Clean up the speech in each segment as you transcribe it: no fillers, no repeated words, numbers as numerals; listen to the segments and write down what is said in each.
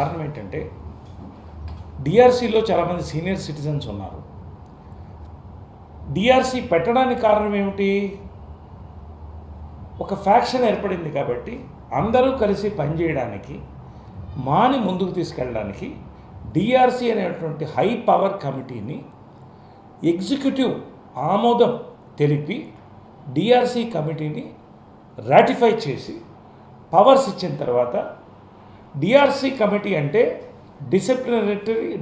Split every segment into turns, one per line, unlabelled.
కారణం ఏంటంటే డిఆర్సీలో చాలామంది సీనియర్ సిటిజన్స్ ఉన్నారు. డిఆర్సీ పెట్టడానికి కారణం ఏమిటి? ఒక ఫ్యాక్షన్ ఏర్పడింది కాబట్టి అందరూ కలిసి పనిచేయడానికి, మాని ముందుకు తీసుకెళ్ళడానికి డిఆర్సీ అనేటువంటి హై పవర్ కమిటీని ఎగ్జిక్యూటివ్ ఆమోదం తెలిపి డిఆర్సీ కమిటీని రాటిఫై చేసి పవర్స్ ఇచ్చిన తర్వాత డిఆర్సీ కమిటీ అంటే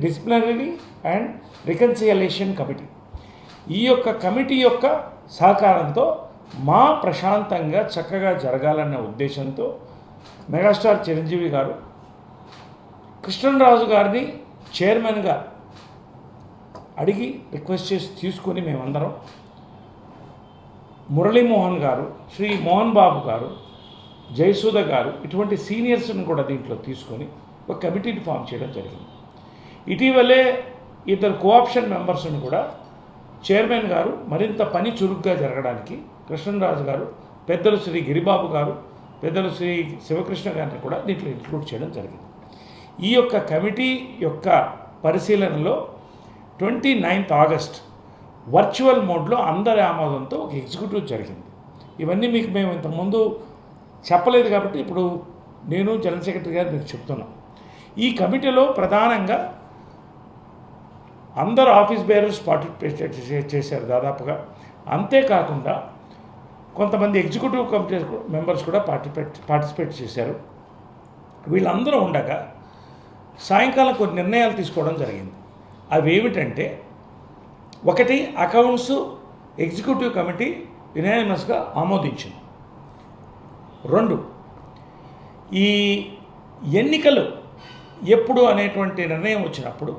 డిసిప్లినరీ అండ్ రికన్సిలియేషన్ కమిటీ. ఈ యొక్క కమిటీ యొక్క సహకారంతో మా ప్రశాంతంగా చక్కగా జరగాలన్న ఉద్దేశంతో మెగాస్టార్ చిరంజీవి గారు కృష్ణరాజు గారిని చైర్మన్గా అడిగి రిక్వెస్ట్ చేసి తీసుకుని మేమందరం మురళీమోహన్ గారు, శ్రీ మోహన్ బాబు గారు, జయసుధ గారు ఇటువంటి సీనియర్స్ని కూడా దీంట్లో తీసుకొని ఒక కమిటీని ఫామ్ చేయడం జరిగింది. ఇటీవలే ఇద్దరు కోఆప్షన్ మెంబర్స్ని కూడా చైర్మన్ గారు మరింత పని చురుగ్గా జరగడానికి కృష్ణరాజు గారు, పెద్దలు శ్రీ గిరిబాబు గారు, పెద్దలు శ్రీ శివకృష్ణ గారిని కూడా దీంట్లో ఇంక్లూడ్ చేయడం జరిగింది. ఈ యొక్క కమిటీ యొక్క పరిశీలనలో 29th ఆగస్ట్ వర్చువల్ మోడ్లో అందరి ఆమోదంతో ఒక ఎగ్జిక్యూటివ్ జరిగింది. ఇవన్నీ మీకు మేము ఇంతకుముందు చెప్పలేదు కాబట్టి ఇప్పుడు నేను జనరల్ సెక్రటరీ గారు మీకు చెప్తున్నాను. ఈ కమిటీలో ప్రధానంగా అందరు ఆఫీస్ బేరర్స్ పార్టిసిపేట్ చేశారు దాదాపుగా. అంతేకాకుండా కొంతమంది ఎగ్జిక్యూటివ్ కమిటీ మెంబర్స్ కూడా పార్టిసిపేట్ చేశారు. వీళ్ళందరూ ఉండగా సాయంకాలం కొన్ని నిర్ణయాలు తీసుకోవడం జరిగింది. అవి ఏమిటంటే, ఒకటి, అకౌంట్స్ ఎగ్జిక్యూటివ్ కమిటీ యునానిమస్గా ఆమోదించింది. 2, ఈ ఎన్నికలు ఎప్పుడు అనేటువంటి నిర్ణయం వచ్చినప్పుడు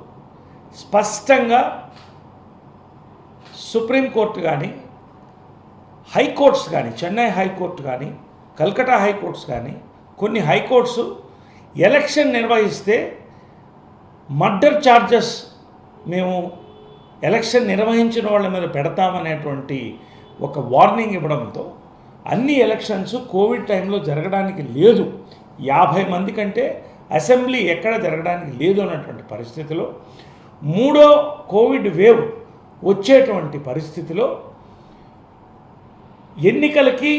స్పష్టంగా సుప్రీంకోర్టు కానీ, హైకోర్ట్స్ కానీ, చెన్నై హైకోర్టు కానీ, కల్కటా హైకోర్ట్స్ కానీ, కొన్ని హైకోర్ట్స్ ఎలక్షన్ నిర్వహిస్తే మర్డర్ ఛార్జెస్ మేము ఎలక్షన్ నిర్వహించిన వాళ్ళ మీద పెడతామనేటువంటి ఒక వార్నింగ్ ఇవ్వడంతో అన్ని ఎలక్షన్స్ కోవిడ్ టైంలో జరగడానికి లేదు, 50 మంది కంటే అసెంబ్లీ ఎక్కడ జరగడానికి లేదు అన్నటువంటి పరిస్థితిలో, 3వ కోవిడ్ వేవ్ వచ్చేటువంటి పరిస్థితిలో ఎన్నికలకి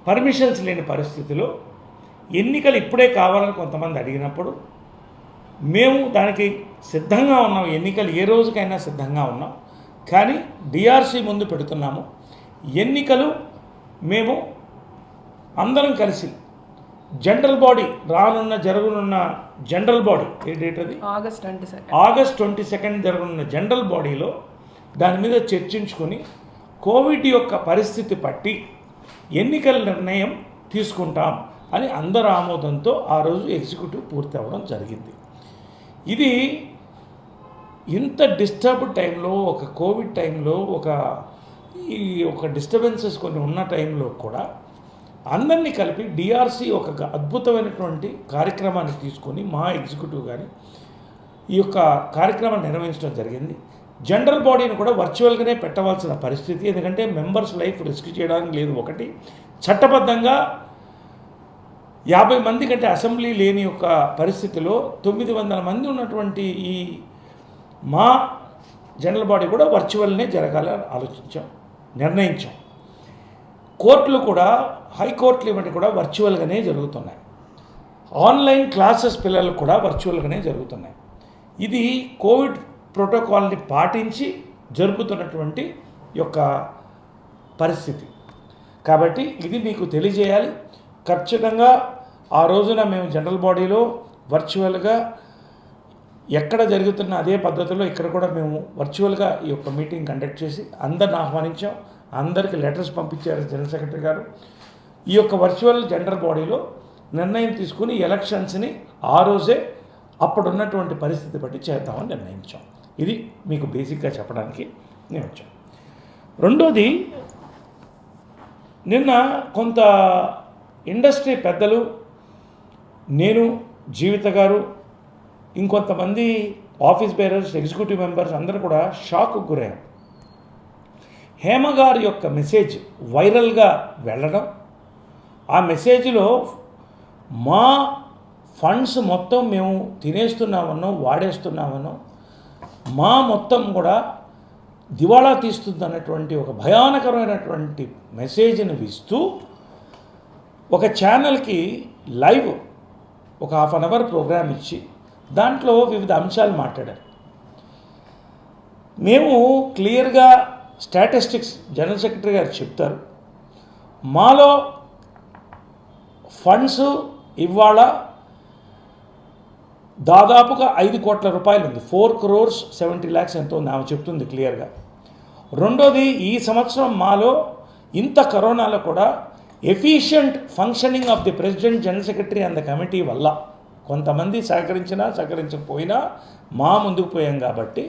పర్మిషన్స్ లేని పరిస్థితిలో ఎన్నికలు ఇప్పుడే కావాలని కొంతమంది అడిగినప్పుడు మేము దానికి సిద్ధంగా ఉన్నాం. ఎన్నికలు ఏ రోజుకైనా సిద్ధంగా ఉన్నాం. కానీ డిఆర్సీ ముందు పెడుతున్నాము. ఎన్నికలు మేము అందరం కలిసి జనరల్ బాడీ జరగనున్న జనరల్ బాడీ ఏ డేట్ అది? ఆగస్ట్ 22 జరగనున్న జనరల్ బాడీలో దాని మీద చర్చించుకొని కోవిడ్ యొక్క పరిస్థితి పట్టి ఎన్నికల నిర్ణయం తీసుకుంటాం అని అందరి ఆమోదంతో ఆ రోజు ఎగ్జిక్యూటివ్ పూర్తి అవ్వడం జరిగింది. ఇది ఇంత డిస్టర్బ్డ్ టైంలో, ఒక కోవిడ్ టైంలో, ఒక డిస్టర్బెన్సెస్ కొన్ని ఉన్న టైంలో కూడా అందరినీ కలిపి డిఆర్సీ ఒక అద్భుతమైనటువంటి కార్యక్రమాన్ని తీసుకొని మా ఎగ్జిక్యూటివ్ కానీ ఈ యొక్క కార్యక్రమాన్ని నిర్వహించడం జరిగింది. జనరల్ బాడీని కూడా వర్చువల్గానే పెట్టవలసిన పరిస్థితి, ఎందుకంటే మెంబర్స్ లైఫ్ రిస్క్ చేయడానికి లేదు. ఒకటి, చట్టబద్ధంగా 50 మంది కంటే అసెంబ్లీ లేని యొక్క పరిస్థితిలో 900 మంది ఉన్నటువంటి ఈ మా జనరల్ బాడీ కూడా వర్చువల్నే జరగాలని నిర్ణయించాం. కోర్టులు కూడా, హైకోర్టులు ఇవన్నీ కూడా వర్చువల్గానే జరుగుతున్నాయి. ఆన్లైన్ క్లాసెస్ పిల్లలకు కూడా వర్చువల్గానే జరుగుతున్నాయి. ఇది కోవిడ్ ప్రోటోకాల్ని పాటించి జరుపుతున్నటువంటి యొక్క పరిస్థితి కాబట్టి ఇది మీకు తెలియజేయాలి. ఖచ్చితంగా ఆ రోజున మేము జనరల్ బాడీలో వర్చువల్గా ఎక్కడ జరుగుతున్న అదే పద్ధతిలో ఇక్కడ కూడా మేము వర్చువల్గా ఈ యొక్క మీటింగ్ కండక్ట్ చేసి అందరిని ఆహ్వానించాం. అందరికీ లెటర్స్ పంపించారు జనరల్ సెక్రటరీ గారు. ఈ యొక్క వర్చువల్ జనరల్ బాడీలో నిర్ణయం తీసుకుని ఎలక్షన్స్ని ఆ రోజే అప్పుడున్నటువంటి పరిస్థితి బట్టి చేద్దామని నిర్ణయించాం. ఇది మీకు బేసిక్గా చెప్పడానికి నేను వచ్చాను. రెండోది, నిన్న కొంత ఇండస్ట్రీ పెద్దలు, నేను, జీవిత గారు, ఇంకొంతమంది ఆఫీస్ బేరర్స్, ఎగ్జిక్యూటివ్ మెంబర్స్ అందరూ కూడా షాక్కు గురయ్యాం. హేమ గారి యొక్క మెసేజ్ వైరల్గా వెళ్ళడం, ఆ మెసేజ్లో మా ఫండ్స్ మొత్తం మేము తినేస్తున్నామనో వాడేస్తున్నామనో మా మొత్తం కూడా దివాళా తీస్తుందన్నటువంటి ఒక భయానకరమైనటువంటి మెసేజ్ని ఇస్తూ ఒక ఛానల్కి లైవ్ ఒక హాఫ్ అన్ అవర్ ప్రోగ్రామ్ ఇచ్చి దాంట్లో వివిధ అంశాలు మాట్లాడారు. మేము క్లియర్గా స్టాటిస్టిక్స్ జనరల్ సెక్రటరీ గారు చెప్తారు, మాలో ఫండ్స్ ఇవాళ దాదాపుగా 5 కోట్ల రూపాయలు ఉంది. 4 crores 70 lakhs ఎంతో ఉంది, ఆమె చెప్తుంది క్లియర్గా. రెండోది, ఈ సంవత్సరం మాలో ఇంత కరోనాలో కూడా efficient functioning of the president, general secretary and the committee వల్ల కొంతమంది సహకరించకపోయినా మా ముందుకు పోయాం కాబట్టి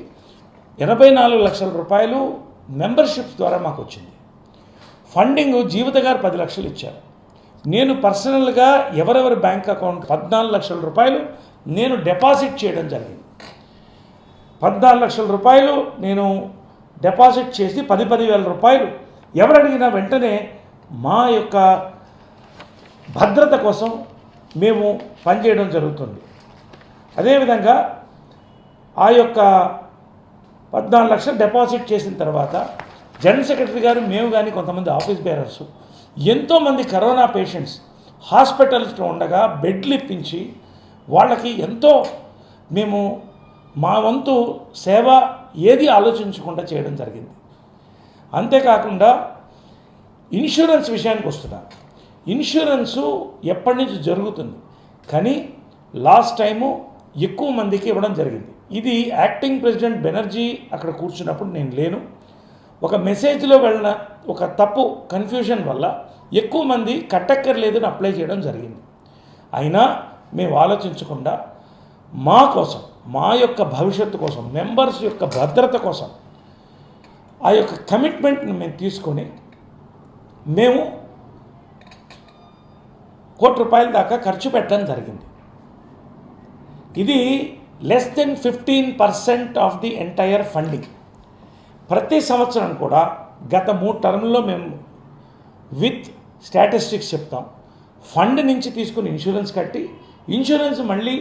84 లక్షల రూపాయలు మెంబర్షిప్స్ ద్వారా మాకు వచ్చింది. ఫండింగ్ జీవిత గారు 10 లక్షలు ఇచ్చారు. నేను పర్సనల్గా ఎవరెవరి బ్యాంక్ అకౌంట్ 14 లక్షల రూపాయలు నేను డిపాజిట్ చేయడం జరిగింది. 14 లక్షల రూపాయలు నేను డిపాజిట్ చేసి 10,000 రూపాయలు ఎవరు అడిగినా వెంటనే మా యొక్క భద్రత కోసం మేము పనిచేయడం జరుగుతుంది. అదేవిధంగా ఆ యొక్క 14 లక్షలు డిపాజిట్ చేసిన తర్వాత జనరల్ సెక్రటరీ గారు, మేము కానీ కొంతమంది ఆఫీస్ బేరర్స్, ఎంతోమంది కరోనా పేషెంట్స్ హాస్పిటల్స్లో ఉండగా బెడ్లు ఇప్పించి వాళ్ళకి ఎంతో మేము మా వంతు సేవ ఏది ఆలోచించకుండా చేయడం జరిగింది. అంతేకాకుండా ఇన్సూరెన్స్ విషయానికి వస్తున్నాను. ఇన్సూరెన్సు ఎప్పటి నుంచి జరుగుతుంది, కానీ లాస్ట్ టైము ఎక్కువ మందికి ఇవ్వడం జరిగింది. ఇది యాక్టింగ్ ప్రెసిడెంట్ బెనర్జీ అక్కడ కూర్చున్నప్పుడు నేను లేను. ఒక మెసేజ్లో వెళ్ళిన ఒక తప్పు కన్ఫ్యూజన్ వల్ల ఎక్కువ మంది కట్టక్కర్లేదని అప్లై చేయడం జరిగింది. అయినా మేము ఆలోచించకుండా మా కోసం, మా యొక్క భవిష్యత్తు కోసం, మెంబర్స్ యొక్క భద్రత కోసం ఆ యొక్క కమిట్మెంట్ని మేము తీసుకొని మేము 1 కోటి రూపాయల దాకా ఖర్చు పెట్టడం జరిగింది. ఇది less than 15% of the entire funding. ప్రతి సంవత్సరం కూడా గత 3 టర్మ్లో మేము విత్ స్టాటిస్టిక్స్ చెప్తాం. ఫండ్ నుంచి తీసుకుని ఇన్సూరెన్స్ కట్టి, ఇన్సూరెన్స్ మళ్ళీ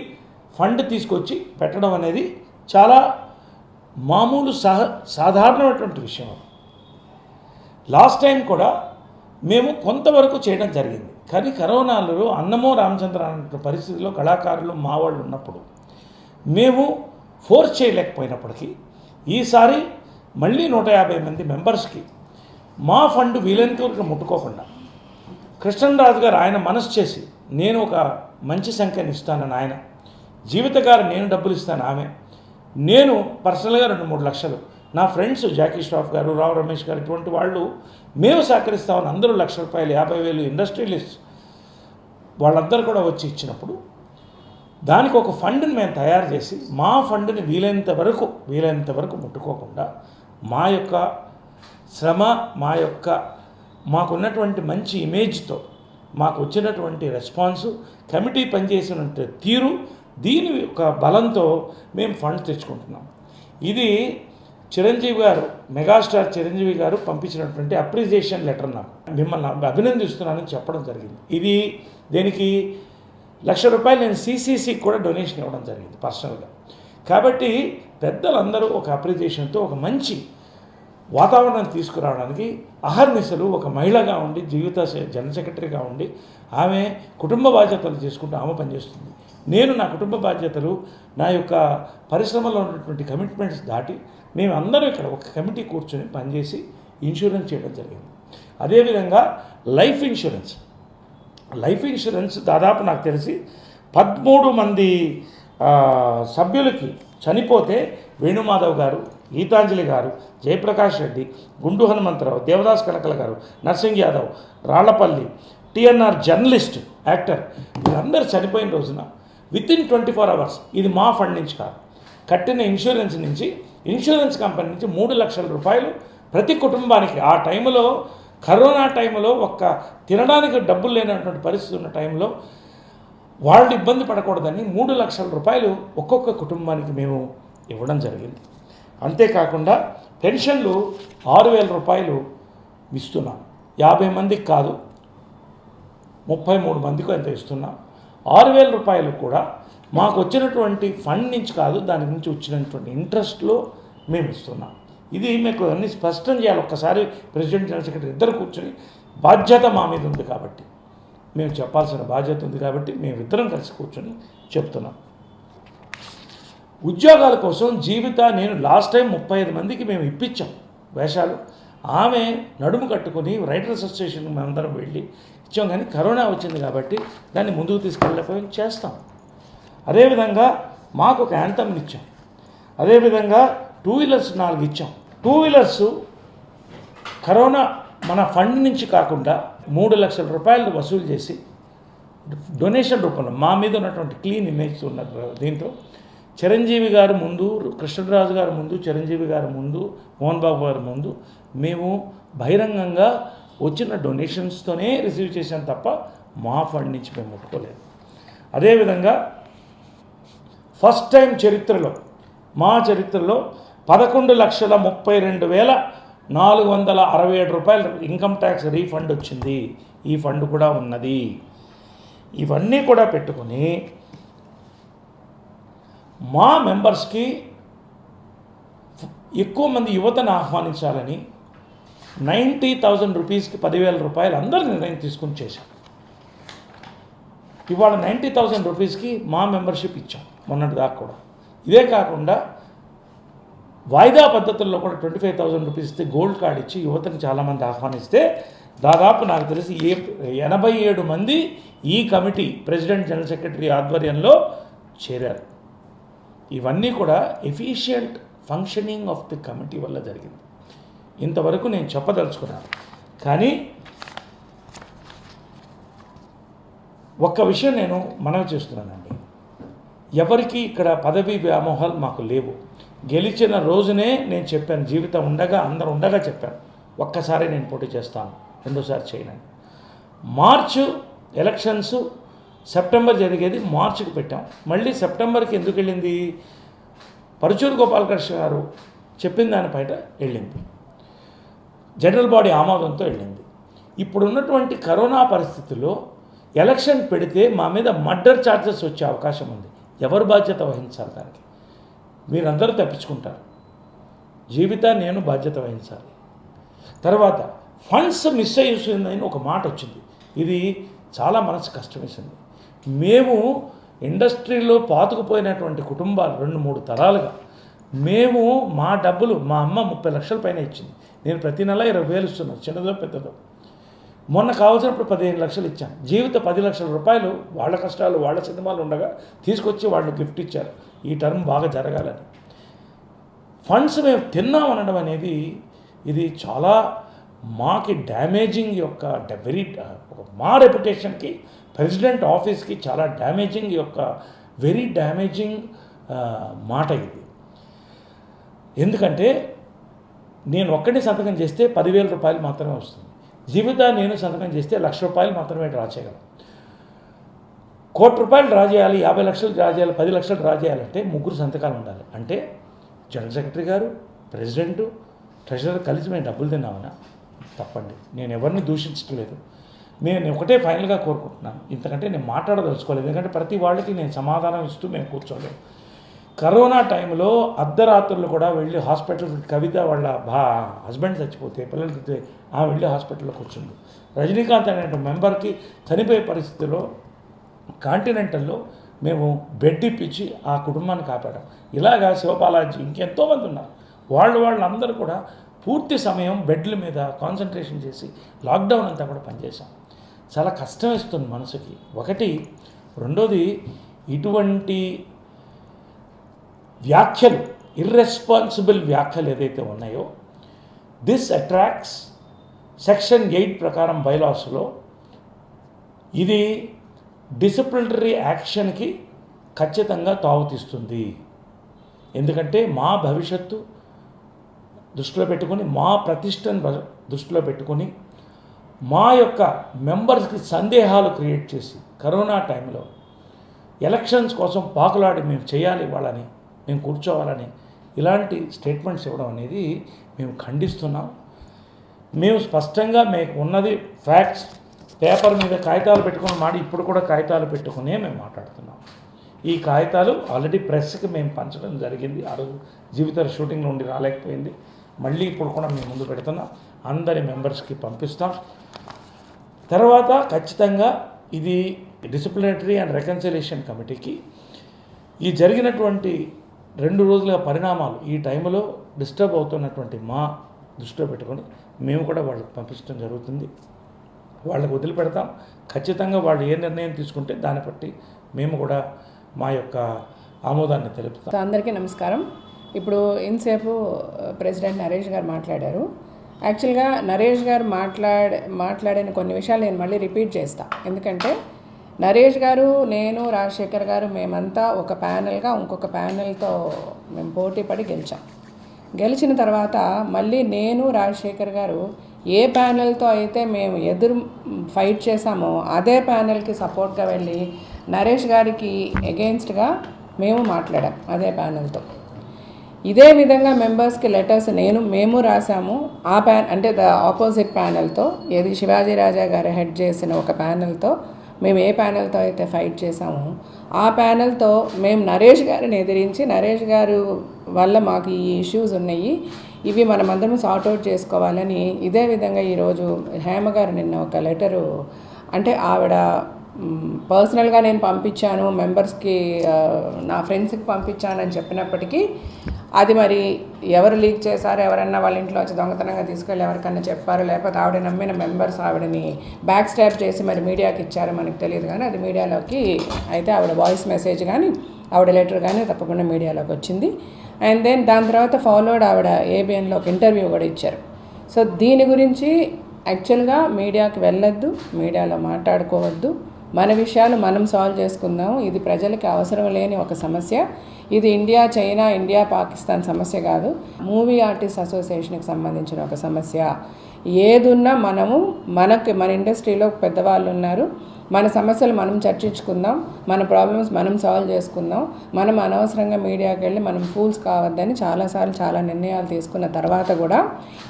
ఫండ్ తీసుకొచ్చి పెట్టడం అనేది చాలా మామూలు సాధారణమైనటువంటి విషయం. లాస్ట్ టైం కూడా మేము కొంతవరకు చేయడం జరిగింది, కానీ కరోనాలో అన్నమో రామచంద్ర అనే పరిస్థితిలో కళాకారులు మా వాళ్ళు ఉన్నప్పుడు మేము ఫోర్స్ చేయలేకపోయినప్పటికీ ఈసారి మళ్ళీ 150 మంది మెంబర్స్కి మా ఫండ్ వీలైనంత వరకు ముట్టుకోకుండా కృష్ణరాజు గారు ఆయన మనసు చేసి నేను ఒక మంచి సంఖ్యను ఇస్తానని ఆయన, జీవిత గారు నేను డబ్బులు ఇస్తాను ఆమె, నేను పర్సనల్గా 2-3 లక్షలు, నా ఫ్రెండ్స్ జాకీ ష్రాఫ్ గారు, రావు రమేష్ గారు, ఇటువంటి వాళ్ళు మేము సహకరిస్తామని అందరూ 1,00,000 రూపాయలు, 50,000 ఇండస్ట్రియలిస్ట్ వాళ్ళందరూ కూడా వచ్చి ఇచ్చినప్పుడు దానికి ఒక ఫండ్ని మేము తయారు చేసి మా ఫండ్ని వీలైనంత వరకు ముట్టుకోకుండా మా యొక్క శ్రమ, మాకున్నటువంటి మంచి ఇమేజ్తో, మాకు వచ్చినటువంటి రెస్పాన్సు, కమిటీ పనిచేసినటువంటి తీరు, దీని యొక్క బలంతో మేము ఫండ్ తెచ్చుకుంటున్నాం. ఇది చిరంజీవి గారు, మెగాస్టార్ చిరంజీవి గారు పంపించినటువంటి అప్రిసియేషన్ లెటర్. నాకు మిమ్మల్ని అభినందిస్తున్నానని చెప్పడం జరిగింది. ఇది దీనికి 1,00,000 రూపాయలు నేను CCCకి కూడా డొనేషన్ ఇవ్వడం జరిగింది పర్సనల్గా. కాబట్టి పెద్దలందరూ ఒక అప్రిసియేషన్తో ఒక మంచి వాతావరణం తీసుకురావడానికి అహర్నిశలు ఒక మహిళగా ఉండి, జనరల్ సెక్రటరీగా ఉండి ఆమె కుటుంబ బాధ్యతలు చేసుకుంటూ ఆమె పనిచేస్తుంది. నేను నా కుటుంబ బాధ్యతలు, నా యొక్క పరిశ్రమలో ఉన్నటువంటి కమిట్మెంట్స్ దాటి మేమందరం ఇక్కడ ఒక కమిటీ కూర్చొని పనిచేసి ఇన్సూరెన్స్ చేయడం జరిగింది. అదేవిధంగా లైఫ్ ఇన్సూరెన్స్ దాదాపు నాకు తెలిసి 13 మంది సభ్యులకి చనిపోతే వేణుమాధవ్ గారు, గీతాంజలి గారు, జయప్రకాష్ రెడ్డి, గుండు హనుమంతరావు, దేవదాస్ కనకల గారు, nursing Yadav, Rallapalli, TNR journalist, actor, వీళ్ళందరూ చనిపోయిన రోజున వితిన్ 24 hours, ఇది మా ఫండ్ నుంచి కాదు, కట్టిన ఇన్సూరెన్స్ నుంచి, ఇన్సూరెన్స్ కంపెనీ నుంచి 3 లక్షల రూపాయలు ప్రతి కుటుంబానికి, ఆ టైంలో కరోనా టైంలో ఒక్క తినడానికి డబ్బులు లేనటువంటి పరిస్థితి ఉన్న టైంలో వాళ్ళు ఇబ్బంది పడకూడదని 3 లక్షల రూపాయలు ఒక్కొక్క కుటుంబానికి మేము ఇవ్వడం జరిగింది. అంతేకాకుండా పెన్షన్లు 6,000 రూపాయలు ఇస్తున్నాం. 50 మందికి కాదు, 33 మందికి ఎంత ఇస్తున్నాం. 6,000 రూపాయలు కూడా మాకు వచ్చినటువంటి ఫండ్ నుంచి కాదు, దాని నుంచి వచ్చినటువంటి ఇంట్రెస్ట్లో మేము ఇస్తున్నాం. ఇది మీకు అన్ని స్పష్టం చేయాలి. ఒక్కసారి ప్రెసిడెంట్ జనరల్ సెక్రటరీ ఇద్దరు కూర్చొని బాధ్యత మా మీద ఉంది కాబట్టి, మేము చెప్పాల్సిన బాధ్యత ఉంది కాబట్టి మేము ఇద్దరం కలిసి కూర్చొని చెప్తున్నాం. ఉద్యోగాల కోసం జీవిత నేను లాస్ట్ టైం 35 మందికి మేము ఇప్పించాం వేషాలు. ఆమె నడుము కట్టుకొని రైటర్స్ అసోసియేషన్ మేమందరం వెళ్ళి ఇచ్చాం, కానీ కరోనా వచ్చింది కాబట్టి దాన్ని ముందుకు తీసుకెళ్ళకపోయి చేస్తాం. అదేవిధంగా మాకు ఒక యాంథమ్ని ఇచ్చాం. అదేవిధంగా 2 వీలర్స్ 4 ఇచ్చాం. 2 వీలర్స్ కరోనా మన ఫండ్ నుంచి కాకుండా 3 లక్షల రూపాయలు వసూలు చేసి డొనేషన్ రూపంలో మా మీద ఉన్నటువంటి క్లీన్ ఇమేజ్ ఉన్న దీంట్లో చిరంజీవి గారు ముందు, కృష్ణరాజు గారు ముందు, చిరంజీవి గారు ముందు, మోహన్ బాబు గారు ముందు మేము బహిరంగంగా వచ్చిన డొనేషన్స్తోనే రిసీవ్ చేసాం తప్ప మా ఫండ్ నుంచి మేము ముట్టుకోలేదు. అదేవిధంగా ఫస్ట్ టైం చరిత్రలో మా చరిత్రలో 11,32,467 రూపాయలు ఇన్కమ్ ట్యాక్స్ రీఫండ్ వచ్చింది. ఈ ఫండ్ కూడా ఉన్నది. ఇవన్నీ కూడా పెట్టుకొని మా మెంబర్స్కి ఎక్కువ మంది యువతను ఆహ్వానించాలని 90,000 రూపీస్కి 10,000 రూపాయలు అందరూ నిర్ణయం తీసుకుని చేశాం. ఇవాళ 90,000 రూపీస్కి మా మెంబర్షిప్ ఇచ్చాం మొన్నటి దాకా కూడా. ఇదే కాకుండా వాయిదా పద్ధతుల్లో కూడా 25,000 రూపీస్ ఇస్తే గోల్డ్ కార్డ్ ఇచ్చి యువతని చాలామంది ఆహ్వానిస్తే దాదాపు నాకు తెలిసి 87 మంది ఈ కమిటీ ప్రెసిడెంట్ జనరల్ సెక్రటరీ ఆధ్వర్యంలో చేరారు. ఇవన్నీ కూడా efficient functioning of the committee వల్ల జరిగింది. ఇంతవరకు నేను చెప్పదలుచుకున్నాను. కానీ ఒక్క విషయం నేను మనవి చేస్తున్నానండి, ఎవరికి ఇక్కడ పదవి వ్యామోహాలు మాకు లేవు. గెలిచిన రోజునే నేను చెప్పాను, జీవితం ఉండగా అందరూ ఉండగా చెప్పాను, ఒక్కసారి నేను పోటీ చేస్తాను, రెండోసారి చేయనండి. మార్చు ఎలక్షన్స్ సెప్టెంబర్ జరిగేది మార్చికి పెట్టాం. మళ్ళీ సెప్టెంబర్కి ఎందుకు వెళ్ళింది? పరుచూరు గోపాలకృష్ణ గారు చెప్పిన దానిపైన వెళ్ళింది, జనరల్ బాడీ ఆమోదంతో వెళ్ళింది. ఇప్పుడున్నటువంటి కరోనా పరిస్థితుల్లో ఎలక్షన్ పెడితే మా మీద మర్డర్ ఛార్జెస్ వచ్చే అవకాశం ఉంది. ఎవరు బాధ్యత వహించాలి? దానికి మీరందరూ తప్పించుకుంటారు. జీవిత నేను బాధ్యత వహించాలి. తర్వాత ఫండ్స్ మిస్ అయ్యిందని ఒక మాట వచ్చింది. ఇది చాలా మనసు కష్టం వేసింది. మేము ఇండస్ట్రీలో పాతుకుపోయినటువంటి కుటుంబాలు 2-3 తరాలుగా మేము మా డబ్బులు, మా అమ్మ 30 లక్షల పైన ఇచ్చింది. నేను ప్రతి నెల 20,000 ఇస్తున్నాను, చిన్నదో పెద్దదో. మొన్న కావాల్సినప్పుడు 15 లక్షలు ఇచ్చాను. జీవిత 10 లక్షల రూపాయలు వాళ్ళ కష్టాలు, వాళ్ళ సినిమాలు ఉండగా తీసుకొచ్చి వాళ్ళు గిఫ్ట్ ఇచ్చారు ఈ టర్మ్ బాగా జరగాలని. ఫండ్స్ మేము తిన్నామనడం అనేది ఇది చాలా మాకి డ్యామేజింగ్ యొక్క మా రెప్యుటేషన్కి, ప్రెసిడెంట్ ఆఫీస్కి చాలా డ్యామేజింగ్ యొక్క వెరీ డ్యామేజింగ్ మాట ఇది. ఎందుకంటే నేను ఒక్కడిని సంతకం చేస్తే 10,000 రూపాయలు మాత్రమే వస్తుంది. జీవిత నేను సంతకం చేస్తే 1,00,000 రూపాయలు మాత్రమే డ్రా చేయగలం. 1 కోటి రూపాయలు డ్రా చేయాలి, 50 లక్షలు డ్రా చేయాలి, 10 లక్షలు డ్రా చేయాలంటే 3 సంతకాలు ఉండాలి. అంటే జనరల్ సెక్రటరీ గారు, ప్రెసిడెంటు, ట్రెజరర్ కలిసి మేము డబ్బులు తిన్నామన్నా తప్పండి. నేను ఎవరిని దూషించడం లేదు. నేను ఒకటే ఫైనల్గా కోరుకుంటున్నాను, ఇంతకంటే నేను మాట్లాడదలుచుకోలేదు. ఎందుకంటే ప్రతి వాళ్ళకి నేను సమాధానం ఇస్తూ మేము కూర్చోలేము. కరోనా టైంలో అర్ధరాత్రులు కూడా వెళ్ళి హాస్పిటల్కి, కవిత వాళ్ళ హస్బెండ్ చచ్చిపోతే పిల్లలకి ఆమె వెళ్ళి హాస్పిటల్లో కూర్చుంది. రజనీకాంత్ అనే మెంబర్కి చనిపోయే పరిస్థితిలో కాంటినెంటల్లో మేము బెడ్ ఇప్పించి ఆ కుటుంబాన్ని కాపాడాం. ఇలాగా శివబాలాజీ ఇంకెంతోమంది ఉన్నారు. వాళ్ళందరూ కూడా పూర్తి సమయం బెడ్ల మీద కాన్సన్ట్రేషన్ చేసి లాక్డౌన్ అంతా కూడా పనిచేసాం. చాలా కష్టం ఇస్తుంది మనసుకి ఒకటి. రెండోది, ఇటువంటి వ్యాఖ్యలు, ఇర్రెస్పాన్సిబుల్ వ్యాఖ్యలు ఏదైతే ఉన్నాయో, దిస్ అట్రాక్ట్స్ సెక్షన్ 8 ప్రకారం బైలాస్లో ఇది డిసిప్లినరీ యాక్షన్కి ఖచ్చితంగా తావుతీస్తుంది. ఎందుకంటే మా భవిష్యత్తు దృష్టిలో పెట్టుకొని, మా ప్రతిష్టను దృష్టిలో పెట్టుకొని, మా యొక్క మెంబర్స్కి సందేహాలు క్రియేట్ చేసి కరోనా టైంలో ఎలక్షన్స్ కోసం పాకులాడి మేము చేయాలి, వాళ్ళని మేము కూర్చోవాలని ఇలాంటి స్టేట్మెంట్స్ ఇవ్వడం అనేది మేము ఖండిస్తున్నాం. మేము స్పష్టంగా మీకు ఉన్నది ఫ్యాక్ట్స్ పేపర్ మీద కాగితాలు పెట్టుకొని ఇప్పుడు కూడా కాగితాలు పెట్టుకునే మేము మాట్లాడుతున్నాం. ఈ కాగితాలు ఆల్రెడీ ప్రెస్కి మేము పంచడం జరిగింది. ఆ రోజు జీవిత షూటింగ్ నుండి రాలేకపోయింది. మళ్ళీ ఇప్పుడు కూడా మేము ముందు పెడుతున్నాం. అందరి మెంబర్స్కి పంపిస్తాం. తర్వాత ఖచ్చితంగా ఇది డిసిప్లినరీ అండ్ రికన్సిలియేషన్ కమిటీకి ఈ జరిగినటువంటి 2 రోజుల పరిణామాలు ఈ టైంలో డిస్టర్బ్ అవుతున్నటువంటి మా దృష్టిలో పెట్టుకొని మేము కూడా వాళ్ళకి పంపించడం జరుగుతుంది. వాళ్ళకు వదిలిపెడతాం. ఖచ్చితంగా వాళ్ళు ఏ నిర్ణయం తీసుకుంటే దాన్ని బట్టి మేము కూడా మా యొక్క ఆమోదాన్ని తెలుపుతాం.
అందరికీ నమస్కారం. ఇప్పుడు ఇంతసేపు ప్రెసిడెంట్ నరేష్ గారు మాట్లాడారు. యాక్చువల్గా నరేష్ గారు మాట్లాడిన కొన్ని విషయాలు నేను మళ్ళీ రిపీట్ చేస్తాను. ఎందుకంటే నరేష్ గారు, నేను, రాజశేఖర్ గారు మేమంతా ఒక ప్యానెల్గా ఇంకొక ప్యానెల్తో మేము పోటీ పడి గెలిచిన తర్వాత మళ్ళీ నేను, రాజశేఖర్ గారు ఏ ప్యానెల్తో అయితే మేము ఎదురు ఫైట్ చేశామో అదే ప్యానెల్కి సపోర్ట్గా వెళ్ళి నరేష్ గారికి ఎగెయిన్స్ట్గా మేము మాట్లాడాం. అదే ప్యానెల్తో ఇదే విధంగా మెంబర్స్కి లెటర్స్ మేము రాసాము. అంటే ఆపోజిట్ ప్యానెల్తో, ఏది శివాజీ రాజా గారు హెడ్ చేసిన ఒక ప్యానెల్తో మేము ఏ ప్యానెల్తో అయితే ఫైట్ చేసామో ఆ ప్యానెల్తో మేము నరేష్ గారిని ఎదిరించి, నరేష్ గారు వల్ల మాకు ఈ ఇష్యూస్ ఉన్నాయి, ఇవి మనమందరం సార్ట్అవుట్ చేసుకోవాలని ఇదే విధంగా ఈరోజు హేమ గారు నిన్న ఒక లెటరు, అంటే ఆవిడ పర్సనల్గా నేను పంపించాను, మెంబర్స్కి నా ఫ్రెండ్స్కి పంపించానని చెప్పినప్పటికీ అది మరి ఎవరు లీక్ చేశారో, ఎవరన్నా వాళ్ళ ఇంట్లో వచ్చి దొంగతనంగా తీసుకెళ్ళి ఎవరికన్నా చెప్పారో, లేకపోతే ఆవిడ నమ్మిన మెంబర్స్ ఆవిడని బ్యాక్ స్టాప్ చేసి మరి మీడియాకి ఇచ్చారో మనకు తెలియదు. కానీ అది మీడియాలోకి అయితే ఆవిడ వాయిస్ మెసేజ్ కానీ ఆవిడ లెటర్ కానీ తప్పకుండా మీడియాలోకి వచ్చింది. అండ్ దెన్ దాని తర్వాత ఫాలోడ్ ఆవిడ ఏబిఎన్లో ఒక ఇంటర్వ్యూ కూడా ఇచ్చారు. సో దీని గురించి యాక్చువల్గా మీడియాకి వెళ్ళొద్దు, మీడియాలో మాట్లాడుకోవద్దు, మన విషయాలు మనం సాల్వ్ చేసుకుందాం. ఇది ప్రజలకి అవసరం లేని ఒక సమస్య. ఇది ఇండియా చైనా, ఇండియా పాకిస్తాన్ సమస్య కాదు, మూవీ ఆర్టిస్ట్ అసోసియేషన్కి సంబంధించిన ఒక సమస్య. ఏదున్నా మన ఇండస్ట్రీలో పెద్దవాళ్ళు ఉన్నారు, మన సమస్యలు మనం చర్చించుకుందాం, మన ప్రాబ్లమ్స్ మనం సాల్వ్ చేసుకుందాం. మనం అనవసరంగా మీడియాకి వెళ్ళి మనం ఫూల్స్ కావద్దని చాలాసార్లు చాలా నిర్ణయాలు తీసుకున్న తర్వాత కూడా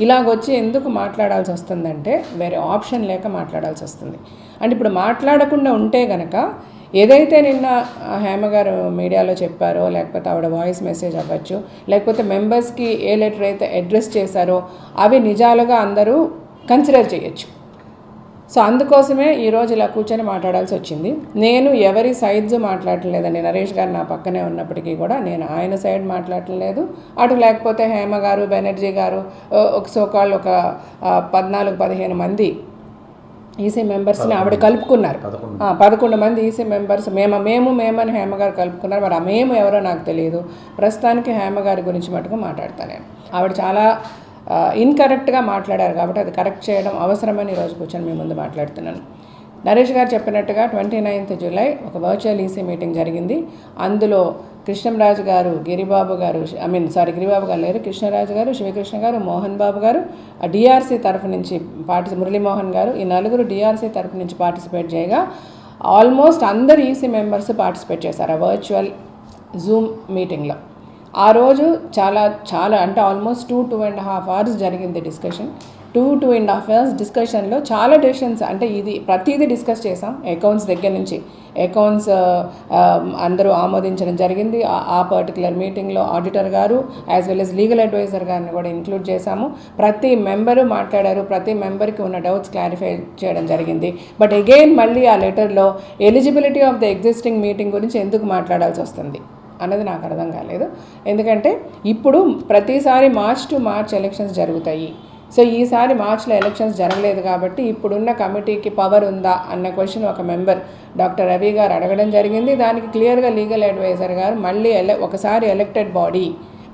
ఇలాగొచ్చి ఎందుకు మాట్లాడాల్సి వస్తుందంటే వేరే ఆప్షన్ లేక మాట్లాడాల్సి వస్తుంది. అంటే ఇప్పుడు మాట్లాడకుండా ఉంటే కనుక ఏదైతే నిన్న హేమ గారు మీడియాలో చెప్పారో, లేకపోతే ఆవిడ వాయిస్ మెసేజ్ అవ్వచ్చు, లేకపోతే మెంబర్స్కి ఏ లెటర్ అయితే అడ్రస్ చేశారో అవి నిజాలుగా అందరూ కన్సిడర్ చేయొచ్చు. సో అందుకోసమే ఈరోజు ఇలా కూర్చొని మాట్లాడాల్సి వచ్చింది. నేను ఎవరి సైడ్స్ మాట్లాడలేదండి. నరేష్ గారు నా పక్కనే ఉన్నప్పటికీ కూడా నేను ఆయన సైడ్ మాట్లాడలేదు. అటు లేకపోతే హేమ గారు, బెనర్జీ గారు, ఒక సోకాళ్ళు ఒక 14-15 మంది ఈసీ మెంబర్స్ని ఆవిడ కలుపుకున్నారు. 11 మంది ఈసీ మెంబర్స్ మేమని హేమ గారు కలుపుకున్నారు. మరి ఆ మేము ఎవరో నాకు తెలియదు. ప్రస్తుతానికి హేమ గారి గురించి మటుకు మాట్లాడతాను నేను. ఆవిడ చాలా ఇన్కరెక్ట్గా మాట్లాడారు కాబట్టి అది కరెక్ట్ చేయడం అవసరమని ఈరోజు కూర్చొని మీ ముందు మాట్లాడుతున్నాను. నరేష్ గారు చెప్పినట్టుగా 29th జూలై ఒక వర్చువల్ ఈసీ మీటింగ్ జరిగింది. అందులో కృష్ణంరాజు గారు, గిరిబాబు గారు గిరిబాబు గారు లేరు, కృష్ణరాజు గారు, శివకృష్ణ గారు, మోహన్ బాబు గారు, డిఆర్సీ తరఫు నుంచి మురళీమోహన్ గారు, ఈ నలుగురు డిఆర్సీ తరఫు నుంచి పార్టిసిపేట్ చేయగా ఆల్మోస్ట్ అందరు ఈసీ మెంబర్స్ పార్టిసిపేట్ చేశారు ఆ వర్చువల్ జూమ్ మీటింగ్లో. ఆ రోజు చాలా అంటే ఆల్మోస్ట్ 2.5 hours జరిగింది డిస్కషన్. 2.5 hours డిస్కషన్లో చాలా డెసిషన్స్, అంటే ఇది ప్రతిదీ డిస్కస్ చేసాం. అకౌంట్స్ దగ్గర నుంచి అకౌంట్స్ అందరూ ఆమోదించడం జరిగింది. ఆ పర్టికులర్ మీటింగ్లో ఆడిటర్ గారు as well as legal advisor గారిని కూడా ఇంక్లూడ్ చేశాము. ప్రతి మెంబరు మాట్లాడారు, ప్రతి మెంబర్కి ఉన్న డౌట్స్ క్లారిఫై చేయడం జరిగింది. బట్ అగైన్ మళ్ళీ ఆ లెటర్లో eligibility of the existing meeting గురించి ఎందుకు మాట్లాడాల్సి వస్తుంది అన్నది నాకు అర్థం కాలేదు. ఎందుకంటే ఇప్పుడు ప్రతిసారి మార్చ్ టు మార్చ్ ఎలక్షన్స్ జరుగుతాయి. సో ఈసారి మార్చ్లో ఎలక్షన్స్ జరగలేదు కాబట్టి ఇప్పుడున్న కమిటీకి పవర్ ఉందా అన్న క్వశ్చన్ ఒక మెంబర్ డాక్టర్ రవి గారు అడగడం జరిగింది. దానికి క్లియర్గా లీగల్ అడ్వైజర్ గారు మళ్ళీ ఒకసారి ఎలక్టెడ్ బాడీ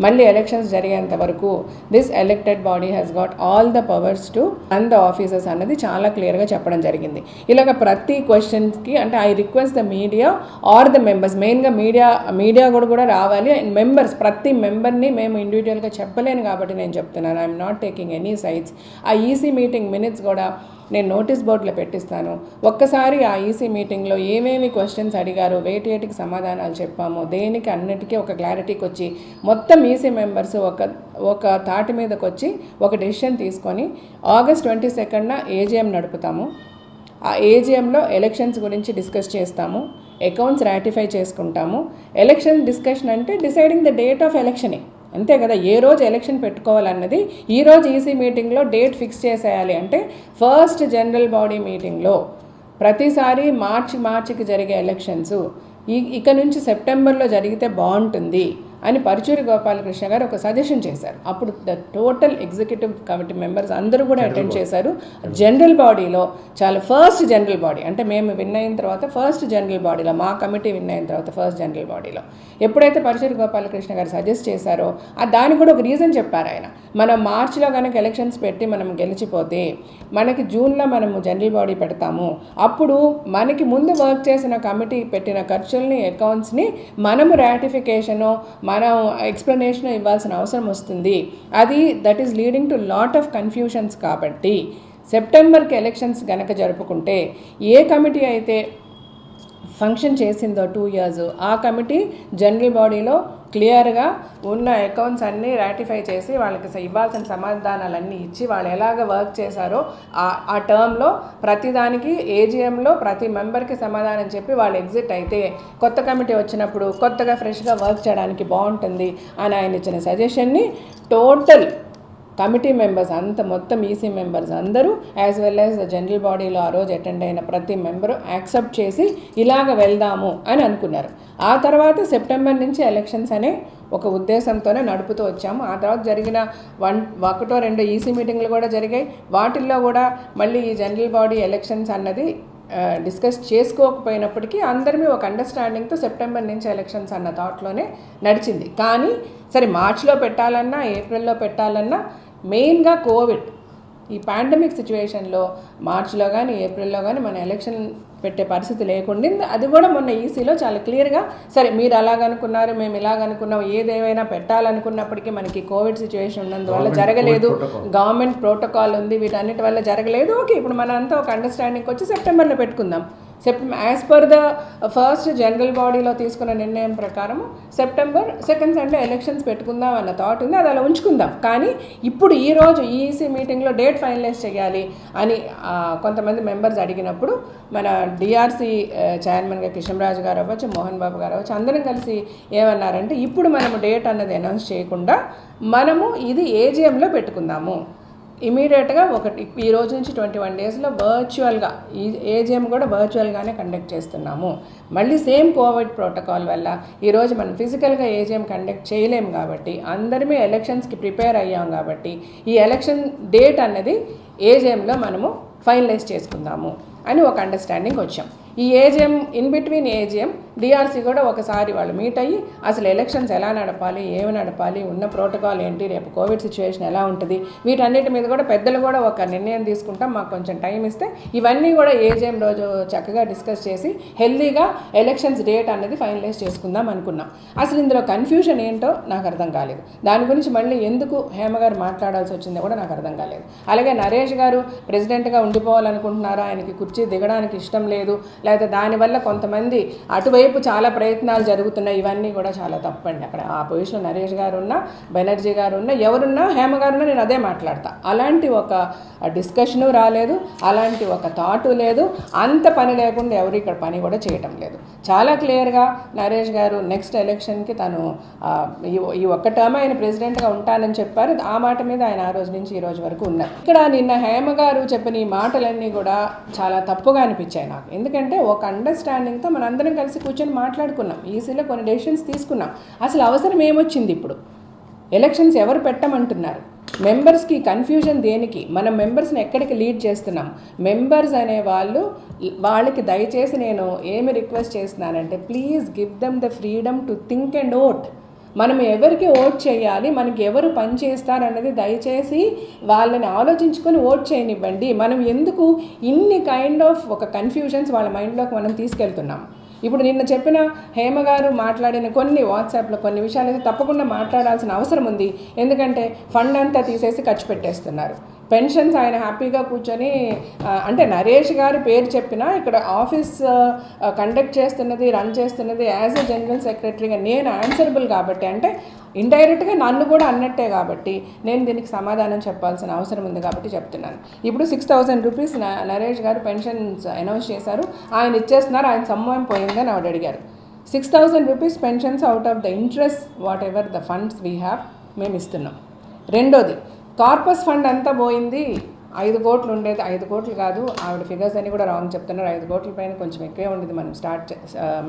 మళ్ళీ ఎలక్షన్స్ జరిగేంత వరకు this elected body has got all the powers to run the officers అన్నది చాలా క్లియర్గా చెప్పడం జరిగింది. ఇలాగ ప్రతి క్వశ్చన్స్కి అంటే I request the media or the members, మెయిన్గా మీడియా కూడా రావాలి. అండ్ మెంబర్స్, ప్రతి మెంబర్ని మేము ఇండివిజువల్గా చెప్పలేను కాబట్టి నేను చెప్తున్నాను. I'm not taking any sides. ఆ ఈసీ మీటింగ్ మినిట్స్ కూడా నేను నోటీస్ బోర్డులో పెట్టిస్తాను. ఒక్కసారి ఆ ఈసీ మీటింగ్లో ఏమేమి క్వశ్చన్స్ అడిగారో వేటికి సమాధానాలు చెప్పామో దేనికి అన్నిటికీ ఒక క్లారిటీకి వచ్చి మొత్తం ఈసీ మెంబర్స్ ఒక తాటి మీదకి వచ్చి ఒక డెసిషన్ తీసుకొని August 22న ఏజీఎం నడుపుతాము. ఆ ఏజిఎంలో ఎలక్షన్స్ గురించి డిస్కస్ చేస్తాము, అకౌంట్స్ రాటిఫై చేసుకుంటాము. ఎలక్షన్ డిస్కషన్ అంటే డిసైడింగ్ ద డేట్ ఆఫ్ ఎలక్షనే, అంతే కదా. ఏ రోజు ఎలక్షన్ పెట్టుకోవాలన్నది ఈరోజు ఈసీ మీటింగ్లో డేట్ ఫిక్స్ చేసేయాలి. అంటే ఫస్ట్ జనరల్ బాడీ మీటింగ్లో ప్రతిసారి మార్చికి జరిగే ఎలక్షన్స్ ఇక నుంచి సెప్టెంబర్లో జరిగితే బాగుంటుంది అని పరుచూరి గోపాలకృష్ణ గారు ఒక సజెషన్ చేశారు. అప్పుడు the total executive committee members అందరూ కూడా అటెండ్ చేశారు. జనరల్ బాడీలో చాలా ఫస్ట్ జనరల్ బాడీ అంటే మేము విన్ అయిన తర్వాత ఫస్ట్ జనరల్ బాడీలో, మా కమిటీ విన్ అయిన తర్వాత ఫస్ట్ జనరల్ బాడీలో ఎప్పుడైతే పరుచూరి గోపాలకృష్ణ గారు సజెస్ట్ చేశారో దానికి కూడా ఒక రీజన్ చెప్పారు ఆయన. మనం మార్చిలో కనుక ఎలక్షన్స్ పెట్టి మనం గెలిచిపోతే మనకి జూన్లో మనము జనరల్ బాడీ పెడతాము. అప్పుడు మనకి ముందు వర్క్ చేసిన కమిటీ పెట్టిన ఖర్చుల్ని, అకౌంట్స్ని మనము రాటిఫికేషను, మనం ఎక్స్ప్లెనేషన్ ఇవ్వాల్సిన అవసరం వస్తుంది. That is leading to lot of confusions. కాబట్టి సెప్టెంబర్కి ఎలక్షన్స్ గనక జరుపుకుంటే ఏ కమిటీ అయితే ఫంక్షన్ చేసిందో 2 years ఆ కమిటీ జనరల్ బాడీలో క్లియర్గా ఉన్న అకౌంట్స్ అన్నీ రాటిఫై చేసి వాళ్ళకి ఇవ్వాల్సిన సమాధానాలన్నీ ఇచ్చి వాళ్ళు ఎలాగ వర్క్ చేశారో ఆ టర్మ్లో ప్రతిదానికి ఏజిఎంలో ప్రతి మెంబర్కి సమాధానం చెప్పి వాళ్ళు ఎగ్జిట్ అయితే కొత్త కమిటీ వచ్చినప్పుడు కొత్తగా ఫ్రెష్గా వర్క్ చేయడానికి బాగుంటుంది అని ఆయన ఇచ్చిన సజెషన్ని టోటల్ కమిటీ మెంబర్స్ మొత్తం ఈసీ మెంబర్స్ అందరూ యాజ్ వెల్ యాజ్ జనరల్ బాడీలో ఆ రోజు అటెండ్ అయిన ప్రతి మెంబరు యాక్సెప్ట్ చేసి ఇలాగ వెళ్దాము అని అనుకున్నారు. ఆ తర్వాత సెప్టెంబర్ నుంచి ఎలక్షన్స్ అనే ఒక ఉద్దేశంతోనే నడుపుతూ వచ్చాము. ఆ తర్వాత జరిగిన 1-2 ఈసీ మీటింగ్లు కూడా జరిగాయి. వాటిల్లో కూడా మళ్ళీ ఈ జనరల్ బాడీ ఎలక్షన్స్ అన్నది డిస్కస్ చేసుకోకపోయినప్పటికీ అందరిమీ ఒక అండర్స్టాండింగ్తో సెప్టెంబర్ నుంచి ఎలక్షన్స్ అన్న థాట్లోనే నడిచింది. కానీ సరే మార్చిలో పెట్టాలన్నా ఏప్రిల్లో పెట్టాలన్నా మెయిన్గా కోవిడ్ ఈ పాండమిక్ సిచ్యువేషన్లో మార్చిలో కానీ ఏప్రిల్లో కానీ మన ఎలక్షన్ పెట్టే పరిస్థితి లేకుండింది. అది కూడా మొన్న ఈసీలో చాలా క్లియర్గా సరే మీరు అలాగనుకున్నారు, మేము ఇలాగనుకున్నాం, ఏదేమైనా పెట్టాలనుకున్నప్పటికీ మనకి కోవిడ్ సిచ్యువేషన్ ఉన్నందువల్ల జరగలేదు, గవర్నమెంట్ ప్రోటోకాల్ ఉంది, వీటన్నిటి వల్ల జరగలేదు. ఓకే, ఇప్పుడు మనంతా ఒక అండర్స్టాండింగ్కి వచ్చి సెప్టెంబర్లో పెట్టుకుందాం. As per the first general బాడీలో తీసుకున్న నిర్ణయం ప్రకారం సెప్టెంబర్ 2nd Sunday ఎలక్షన్స్ పెట్టుకుందాం అన్న థాట్ ఉంది. అది అలా ఉంచుకుందాం. కానీ ఇప్పుడు ఈరోజు ఈసీ మీటింగ్లో డేట్ ఫైనలైజ్ చేయాలి అని కొంతమంది మెంబర్స్ అడిగినప్పుడు మన డిఆర్సీ చైర్మన్గా కిషన్రాజు గారు అవ్వచ్చు, మోహన్ బాబు గారు అవ్వచ్చు, అందరం కలిసి ఏమన్నారంటే ఇప్పుడు మనము డేట్ అన్నది అనౌన్స్ చేయకుండా మనము ఇది ఏజిఎంలో పెట్టుకుందాము. ఇమీడియట్గా ఈ రోజు నుంచి 21 daysలో వర్చువల్గా ఈ ఏజిఎం కూడా వర్చువల్గానే కండక్ట్ చేస్తున్నాము. మళ్ళీ సేమ్ కోవిడ్ ప్రోటోకాల్ వల్ల ఈరోజు మనం ఫిజికల్గా ఏజిఎం కండక్ట్ చేయలేము కాబట్టి అందరిమీ ఎలక్షన్స్కి ప్రిపేర్ అయ్యాం కాబట్టి ఈ ఎలక్షన్ డేట్ అన్నది ఏజిఎంలో మనము ఫైనలైజ్ చేసుకుందాము అని ఒక అండర్స్టాండింగ్ వచ్చాం. ఈ AGM in between AGM DRC కూడా ఒకసారి వాళ్ళు మీట్ అయ్యి అసలు ఎలక్షన్స్ ఎలా నడపాలి, ఏమి నడపాలి, ఉన్న ప్రోటోకాల్ ఏంటి, రేపు కోవిడ్ సిచ్యువేషన్ ఎలా ఉంటుంది, వీటన్నిటి మీద కూడా పెద్దలు కూడా ఒక నిర్ణయం తీసుకుంటాం, మాకు కొంచెం టైం ఇస్తే ఇవన్నీ కూడా ఏజిఎం రోజు చక్కగా డిస్కస్ చేసి హెల్దీగా ఎలక్షన్స్ డేట్ అనేది ఫైనలైజ్ చేసుకుందాం అనుకున్నాం. అసలు ఇందులో కన్ఫ్యూజన్ ఏంటో నాకు అర్థం కాలేదు. దాని గురించి మళ్ళీ ఎందుకు హేమ గారు మాట్లాడాల్సి వచ్చిందో కూడా నాకు అర్థం కాలేదు. అలాగే నరేష్ గారు ప్రెసిడెంట్గా ఉండిపోవాలనుకుంటున్నారా, ఆయనకి కుర్చీ దిగడానికి ఇష్టం లేదు, లేకపోతే దానివల్ల కొంతమంది అటువైపు చాలా ప్రయత్నాలు జరుగుతున్నాయి, ఇవన్నీ కూడా చాలా తప్పండి. అక్కడ ఆ పొజిషన్ నరేష్ గారు ఉన్నా, బెనర్జీ గారు ఉన్నా, ఎవరున్నా, హేమ గారున్నా నేను అదే మాట్లాడతా. అలాంటి ఒక డిస్కషను రాలేదు, అలాంటి ఒక థాటు లేదు, అంత పని లేకుండా ఎవరు ఇక్కడ పని కూడా చేయటం లేదు. చాలా క్లియర్గా నరేష్ గారు నెక్స్ట్ ఎలక్షన్కి తను ఈ ఒక్క టర్మ్ ఆయన ప్రెసిడెంట్గా ఉంటానని చెప్పారు. ఆ మాట మీద ఆయన ఆ రోజు నుంచి ఈ రోజు వరకు ఉన్నారు. ఇక్కడ నిన్న హేమ గారు చెప్పిన ఈ మాటలన్నీ కూడా చాలా తప్పుగా అనిపించాయి నాకు. ఎందుకంటే ఒక అండర్స్టాండింగ్తో మనందరం కలిసి కూర్చొని మాట్లాడుకున్నాం, ఈసీలో కొన్ని డెసిషన్స్ తీసుకున్నాం. అసలు అవసరం ఏమొచ్చింది? ఇప్పుడు ఎలక్షన్స్ ఎవరు పెట్టమంటున్నారు? మెంబర్స్కి కన్ఫ్యూజన్ దేనికి? మనం మెంబర్స్ని ఎక్కడికి లీడ్ చేస్తున్నాం? మెంబర్స్ అనే వాళ్ళకి దయచేసి నేను ఏమి రిక్వెస్ట్ చేస్తున్నానంటే please give them the freedom to think and vote. మనం ఎవరికి ఓట్ చేయాలి, మనకి ఎవరు పని చేస్తారన్నది దయచేసి వాళ్ళని ఆలోచించుకొని ఓట్ చేయనివ్వండి. మనం ఎందుకు ఇన్ని కైండ్ ఆఫ్ ఒక కన్ఫ్యూజన్స్ వాళ్ళ మైండ్లోకి మనం తీసుకెళ్తున్నాం? ఇప్పుడు నిన్న చెప్పిన హేమ గారు మాట్లాడిన కొన్ని వాట్సాప్లో కొన్ని విషయాలు అయితే తప్పకుండా మాట్లాడాల్సిన అవసరం ఉంది. ఎందుకంటే ఫండ్ అంతా తీసేసి ఖర్చు పెట్టేస్తున్నారు. పెన్షన్స్ ఆయన హ్యాపీగా కూర్చొని అంటే నరేష్ గారి పేరు చెప్పినా ఇక్కడ ఆఫీస్ కండక్ట్ చేస్తున్నది, రన్ చేస్తున్నది యాజ్ ఎ జనరల్ సెక్రటరీగా నేను ఆన్సరబుల్ కాబట్టి, అంటే ఇండైరెక్ట్గా నన్ను కూడా అన్నట్టే కాబట్టి నేను దీనికి సమాధానం చెప్పాల్సిన అవసరం ఉంది కాబట్టి చెప్తున్నాను. ఇప్పుడు 6,000 రూపీస్ నరేష్ గారు పెన్షన్స్ అనౌన్స్ చేశారు, ఆయన ఇచ్చేస్తున్నారు, ఆయన సమ్మం పోయిందని ఆవిడ అడిగారు. 6,000 rupees pensions out of the interest what ever the funds we have మేము ఇస్తున్నాం. రెండోది, కార్పస్ ఫండ్ అంతా పోయింది, 5 కోట్లు ఉండేది, 5 కోట్లు కాదు, ఆవిడ ఫిగర్స్ అన్ని కూడా రాంగ్ చెప్తున్నారు, 5 కోట్ల పైన కొంచెం ఎక్కువే ఉండేది మనం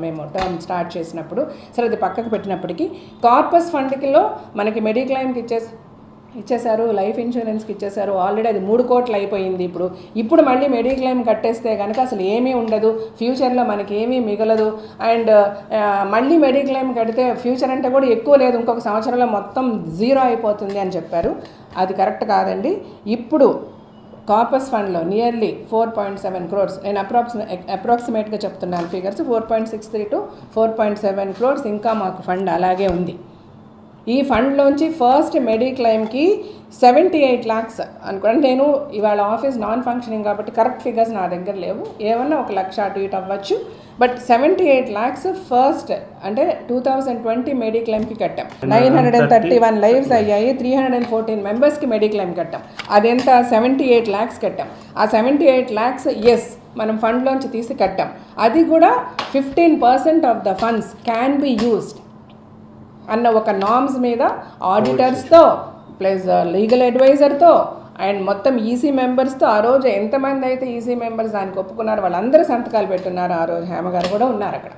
మేము టర్మ్ స్టార్ట్ చేసినప్పుడు. సరే అది పక్కకు పెట్టినప్పటికీ కార్పస్ ఫండ్కిలో మనకి మెడిక్లైమ్కి ఇచ్చేశారు, లైఫ్ ఇన్సూరెన్స్కి ఇచ్చేశారు, ఆల్రెడీ అది 3 కోట్లు అయిపోయింది. ఇప్పుడు మళ్ళీ మెడిక్లైమ్ కట్టేస్తే కనుక అసలు ఏమీ ఉండదు, ఫ్యూచర్లో మనకి ఏమీ మిగలదు. అండ్ మళ్ళీ మెడిక్లైమ్ కడితే ఫ్యూచర్ అంటే కూడా ఎక్కువ లేదు, ఇంకొక సంవత్సరంలో మొత్తం 0 అయిపోతుంది అని చెప్పారు. అది కరెక్ట్ కాదండి. ఇప్పుడు కార్పస్ ఫండ్లో నియర్లీ 4.7 crores, నేను అప్రాక్సిమేట్గా చెప్తున్నాను ఫిగర్స్, 4.63 to 4.7 crores ఇంకా మాకు ఫండ్ అలాగే ఉంది. ఈ ఫండ్లోంచి ఫస్ట్ మెడిక్లైమ్కి 78 lakhs అనుకోండి. నేను ఇవాళ ఆఫీస్ నాన్ ఫంక్షనింగ్ కాబట్టి కరెక్ట్ ఫిగర్స్ నా దగ్గర లేవు, ఏమన్నా 1 లక్ష అటు ఇటు అవ్వచ్చు. బట్ 78 lakhs ఫస్ట్ అంటే 2020 మెడిక్లైమ్కి కట్టాం. 931 లైవ్స్ అయ్యాయి, 314 మెంబర్స్కి మెడిక్లైమ్ కట్టాం. అదెంత 78 lakhs కట్టాం. ఆ 78 lakhs ఎస్ మనం ఫండ్లోంచి తీసి కట్టాం. అది కూడా 15% of the funds can be used అన్న ఒక నామ్స్ మీద ఆడిటర్స్తో ప్లస్ లీగల్ అడ్వైజర్తో అండ్ మొత్తం ఈసీ మెంబర్స్తో, ఆ రోజు ఎంతమంది అయితే ఈసీ మెంబర్స్ దానికి ఒప్పుకున్నారు వాళ్ళందరూ సంతకాలు పెట్టున్నారు. ఆ రోజు హేమ గారు కూడా ఉన్నారు అక్కడ.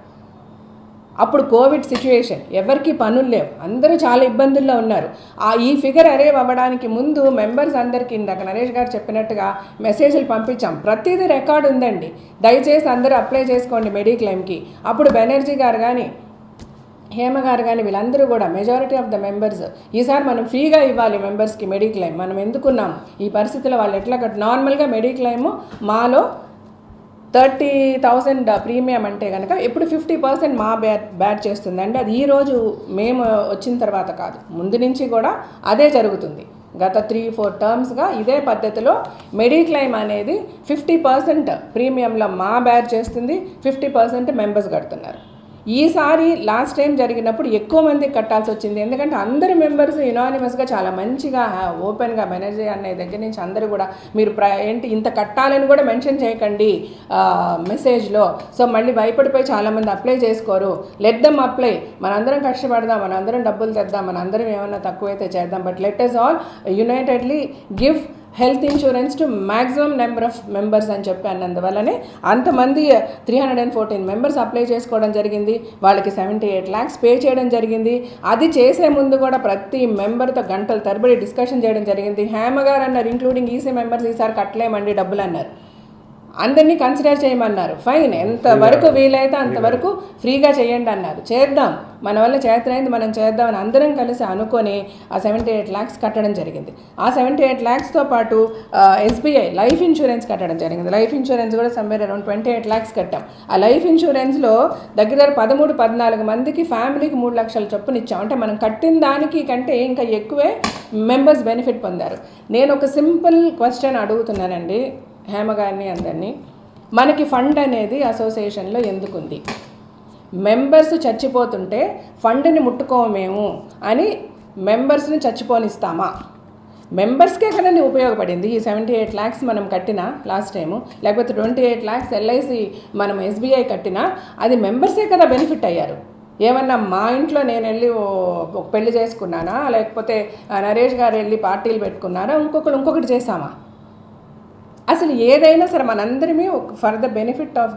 అప్పుడు కోవిడ్ సిచ్యువేషన్, ఎవరికి పనులు లేవు, అందరూ చాలా ఇబ్బందుల్లో ఉన్నారు. ఈ ఫిగర్ అరేవ్ అవ్వడానికి ముందు మెంబర్స్ అందరికీ ఇందాక నరేష్ గారు చెప్పినట్టుగా మెసేజ్లు పంపించాం, ప్రతిదీ రికార్డు ఉందండి, దయచేసి అందరూ అప్లై చేసుకోండి మెడిక్లైమ్కి. అప్పుడు బెనర్జీ గారు కానీ హేమ గారు కానీ వీళ్ళందరూ కూడా మెజారిటీ ఆఫ్ ద మెంబర్స్ ఈసారి మనం ఫ్రీగా ఇవ్వాలి మెంబర్స్కి మెడిక్లైమ్, మనం ఎందుకున్నాం ఈ పరిస్థితిలో, వాళ్ళు ఎట్లా నార్మల్గా మెడిక్లైమ్ మాలో 30,000 ప్రీమియం అంటే కనుక ఇప్పుడు 50% మా బ్యాడ్ చేస్తుందండి. అది ఈరోజు మేము వచ్చిన తర్వాత కాదు, ముందు నుంచి కూడా అదే జరుగుతుంది. గత 3-4 టర్మ్స్గా ఇదే పద్ధతిలో మెడిక్లైమ్ అనేది 50% ప్రీమియంలో మా బ్యాడ్ చేస్తుంది, 50% మెంబర్స్ కడుతున్నారు. ఈసారి లాస్ట్ టైం జరిగినప్పుడు ఎక్కువ మంది కట్టాల్సి వచ్చింది, ఎందుకంటే అందరు మెంబర్స్ యునానిమస్గా చాలా మంచిగా ఓపెన్గా బెనర్జీ అనే దగ్గర నుంచి అందరూ కూడా మీరు ఏంటి ఇంత కట్టాలని కూడా మెన్షన్ చేయకండి మెసేజ్లో, సో మళ్ళీ భయపడిపోయి చాలామంది అప్లై చేసుకోరు, లెట్ దమ్ అప్లై, మనందరం కష్టపడదాం, మనందరం డబ్బులు తెద్దాం, మనందరం ఏమన్నా తక్కువైతే చేద్దాం, but let us all unitedly give health insurance to maximum number of members అని చెప్పి అన్నందువల్లనే అంతమంది 314 మెంబర్స్ అప్లై చేసుకోవడం జరిగింది. వాళ్ళకి 78 lakhs పే చేయడం జరిగింది. అది చేసే ముందు కూడా ప్రతి మెంబర్తో గంటల తరబడి డిస్కషన్ చేయడం జరిగింది. హేమ గారు అన్నారు ఇంక్లూడింగ్ ఈసీ మెంబర్స్ ఈసారి కట్టలేమండి డబ్బులు అన్నారు, అందరినీ కన్సిడర్ చేయమన్నారు. ఫైన్, ఎంతవరకు వీలైతే అంతవరకు ఫ్రీగా చేయండి అన్నారు. చేద్దాం, మన వల్ల చేతనైంది మనం చేద్దామని అందరం కలిసి అనుకొని ఆ 78 lakhs కట్టడం జరిగింది. ఆ 78 lakhsతో పాటు ఎస్బీఐ లైఫ్ ఇన్సూరెన్స్ కట్టడం జరిగింది. లైఫ్ ఇన్సూరెన్స్ కూడా సమ్వేర్ అరౌండ్ 28 lakhs కట్టాం. ఆ లైఫ్ ఇన్సూరెన్స్లో దగ్గర 13-14 మందికి ఫ్యామిలీకి 3 లక్షల చొప్పున ఇచ్చాం. అంటే మనం కట్టిన దానికి కంటే ఇంకా ఎక్కువే మెంబర్స్ బెనిఫిట్ పొందారు. నేను ఒక సింపుల్ క్వశ్చన్ అడుగుతున్నానండి హేమ గారిని అందరినీ, మనకి ఫండ్ అనేది అసోసియేషన్లో ఎందుకుంది? మెంబర్స్ చచ్చిపోతుంటే ఫండ్ని ముట్టుకోమేము అని మెంబర్స్ని చచ్చిపోనిస్తామా? మెంబర్స్కే కదండి ఉపయోగపడింది ఈ 78 lakhs మనం కట్టినా లాస్ట్ టైము, లేకపోతే 28 lakhs ఎల్ఐసి మనం ఎస్బీఐ కట్టినా అది మెంబర్సే కదా బెనిఫిట్ అయ్యారు. ఏమన్నా మా ఇంట్లో నేను వెళ్ళి ఒక పెళ్లి చేసుకున్నానా, లేకపోతే నరేష్ గారు వెళ్ళి పార్టీలు పెట్టుకున్నారా, ఇంకొకటి చేసామా? అసలు ఏదైనా సరే మనందరమే for the benefit of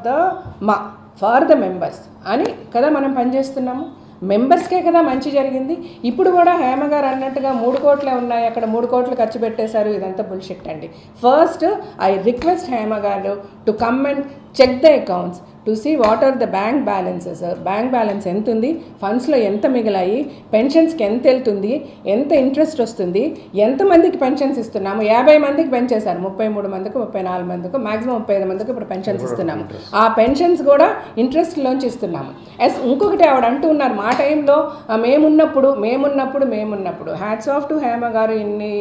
for the members అని కదా మనం పనిచేస్తున్నాము. మెంబర్స్కే కదా మంచి జరిగింది. ఇప్పుడు కూడా హేమ గారు అన్నట్టుగా 3 కోట్లే ఉన్నాయి, అక్కడ 3 కోట్లు ఖర్చు పెట్టేశారు, ఇదంతా బుల్షిట్ అండి. ఫస్ట్ ఐ రిక్వెస్ట్ హేమ గారు to come and check the accounts, to see what are the bank balances, bank balance ఎంత ఉంది, ఫండ్స్లో ఎంత మిగిలాయి, పెన్షన్స్కి ఎంత వెళ్తుంది, ఎంత ఇంట్రెస్ట్ వస్తుంది, ఎంతమందికి పెన్షన్స్ ఇస్తున్నాము. 50 మందికి పెంచేశారు, 33 మందికి 34 మందికి మ్యాక్సిమం 35 మందికి ఇప్పుడు పెన్షన్స్ ఇస్తున్నాము. ఆ పెన్షన్స్ కూడా ఇంట్రెస్ట్లోంచి ఇస్తున్నాము. ఇంకొకటి ఆవిడ అంటూ ఉన్నారు, మా టైంలో మేమున్నప్పుడు హ్యాట్స్ ఆఫ్ టు హేమ గారు. ఇన్ని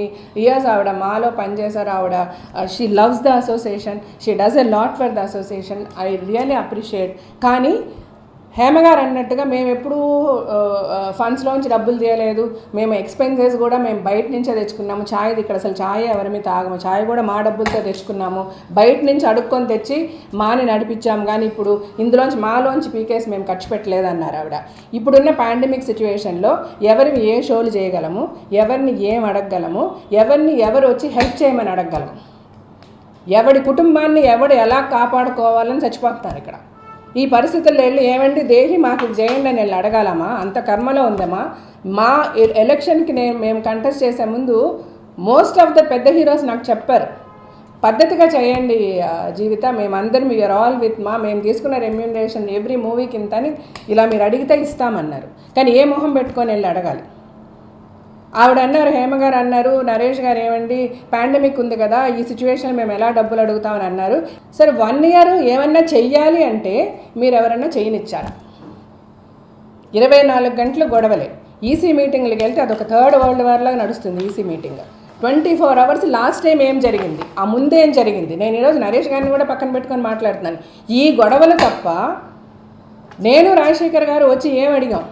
ఇయర్స్ ఆవిడ మాలో పనిచేశారు. ఆవిడ she loves the association, she does a lot for the association. I really appreciate. కానీ హేమ గారు అన్నట్టుగా మేము ఎప్పుడూ ఫండ్స్లోంచి డబ్బులు తీయలేదు, మేము ఎక్స్పెన్సెస్ కూడా మేము బయట నుంచే తెచ్చుకున్నాము. ఛాయ్ ఇక్కడ అసలు ఛాయ్ ఎవరిమి తాగము, ఛాయ్ కూడా మా డబ్బులతో తెచ్చుకున్నాము, బయట నుంచి అడుక్కొని తెచ్చి మాని నడిపించాము. కానీ ఇప్పుడు ఇందులోంచి మాలోంచి పీకేసి మేము ఖర్చు పెట్టలేదు అన్నారు ఆవిడ. ఇప్పుడున్న పాండమిక్ సిచ్యువేషన్లో ఎవరిని ఏ షోలు చేయగలము, ఎవరిని ఏం అడగగలము, ఎవరు వచ్చి హెల్ప్ చేయమని అడగగలము, ఎవడి కుటుంబాన్ని ఎవడు ఎలా కాపాడుకోవాలని చచ్చిపోతున్నారు ఇక్కడ. ఈ పరిస్థితుల్లో వెళ్ళి ఏమండి దేహి మాకు చేయండి అని వెళ్ళి అడగాలమా? అంత కర్మలో ఉందమ్మా. మా ఎలక్షన్కి మేము కంటెస్ట్ చేసే ముందు మోస్ట్ ఆఫ్ ద పెద్ద హీరోస్ నాకు చెప్పారు, పద్ధతిగా చేయండి జీవిత, మేమందరం యూఆర్ ఆల్ విత్ మేము తీసుకున్న రెమ్యూనరేషన్ ఎవ్రీ మూవీకి ఇంత అని ఇలా మీరు అడిగితే ఇస్తామన్నారు. కానీ ఏ మొహం పెట్టుకొని వెళ్ళి అడగాలి? ఆవిడ అన్నారు, హేమ గారు అన్నారు, నరేష్ గారు ఏమండి పాండమిక్ ఉంది కదా, ఈ సిచ్యువేషన్ మేము ఎలా డబ్బులు అడుగుతామని అన్నారు. సరే 1 year ఏమన్నా చెయ్యాలి అంటే మీరు ఎవరన్నా చేయనిచ్చారా? 24 గంటలు గొడవలే. ఈసీ మీటింగ్లకు వెళ్తే అదొక థర్డ్ వరల్డ్ వార్ లాగా నడుస్తుంది EC meeting. 24 hours. Last time ఏం జరిగింది, ఆ ముందే ఏం జరిగింది? నేను ఈరోజు నరేష్ గారిని కూడా పక్కన పెట్టుకొని మాట్లాడుతున్నాను. ఈ గొడవలు తప్ప నేను రాజశేఖర్ గారు వచ్చి ఏం అడిగాం?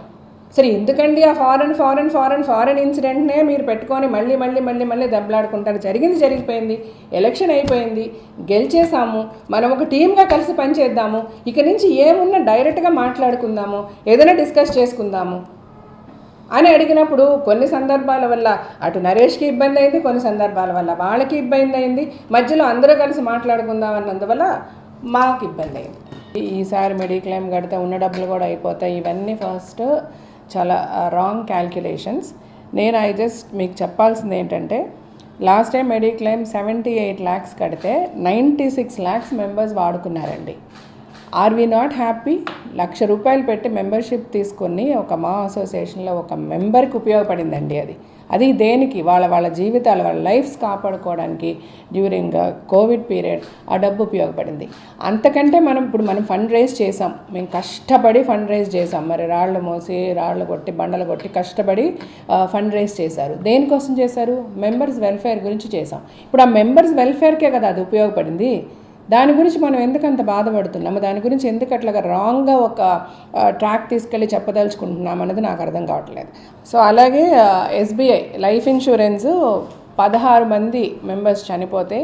సరే ఎందుకండి ఆ ఫారెన్ ఇన్సిడెంట్నే మీరు పెట్టుకొని మళ్ళీ దెబ్బలాడుకుంటారు. జరిగిపోయింది, ఎలక్షన్ అయిపోయింది, గెలిచేసాము, మనం ఒక టీమ్గా కలిసి పనిచేద్దాము, ఇక నుంచి ఏమున్నా డైరెక్ట్గా మాట్లాడుకుందాము, ఏదైనా డిస్కస్ చేసుకుందాము అని అడిగినప్పుడు కొన్ని సందర్భాల వల్ల అటు నరేష్కి ఇబ్బంది అయింది, కొన్ని సందర్భాల వల్ల వాళ్ళకి ఇబ్బంది అయింది, మధ్యలో అందరూ కలిసి మాట్లాడుకుందాం అన్నందువల్ల మాకు ఇబ్బంది అయింది. ఈసారి మెడిక్లెయిమ్ కడితే ఉన్న డబ్బులు కూడా అయిపోతాయి. ఇవన్నీ ఫస్ట్ చాలా రాంగ్ క్యాల్కులేషన్స్. నేను మీకు చెప్పాల్సింది ఏంటంటే, లాస్ట్ టైం మెడిక్లెయిమ్ 78 lakhs కడితే 96 lakhs మెంబర్స్ వాడుకున్నారండి. Are we not happy? 1,00,000 రూపాయలు పెట్టి మెంబర్షిప్ తీసుకొని ఒక మా అసోసియేషన్లో ఒక మెంబర్కి ఉపయోగపడిందండి. అది దేనికి? వాళ్ళ జీవితాలు, వాళ్ళ లైఫ్స్ కాపాడుకోవడానికి డ్యూరింగ్ కోవిడ్ పీరియడ్ ఆ డబ్బు ఉపయోగపడింది. అంతకంటే మనం ఫండ్ రైజ్ చేసాం, మేము కష్టపడి ఫండ్ రైజ్ చేసాం. మరి రాళ్ళు మోసి రాళ్ళు కొట్టి బండలు కొట్టి కష్టపడి ఫండ్ రైజ్ చేశారు. దేనికోసం చేశారు? మెంబర్స్ వెల్ఫేర్ గురించి చేసాం. ఇప్పుడు ఆ మెంబర్స్ వెల్ఫేర్కే కదా అది ఉపయోగపడింది. దాని గురించి మనం ఎందుకంత బాధపడుతున్నాము, దాని గురించి ఎందుకు అట్లాగా రాంగ్గా ఒక ట్రాక్ తీసుకెళ్ళి చెప్పదలుచుకుంటున్నాం అన్నది నాకు అర్థం కావట్లేదు. సో అలాగే ఎస్బీఐ లైఫ్ ఇన్సూరెన్స్ 16 మంది మెంబర్స్ చనిపోతే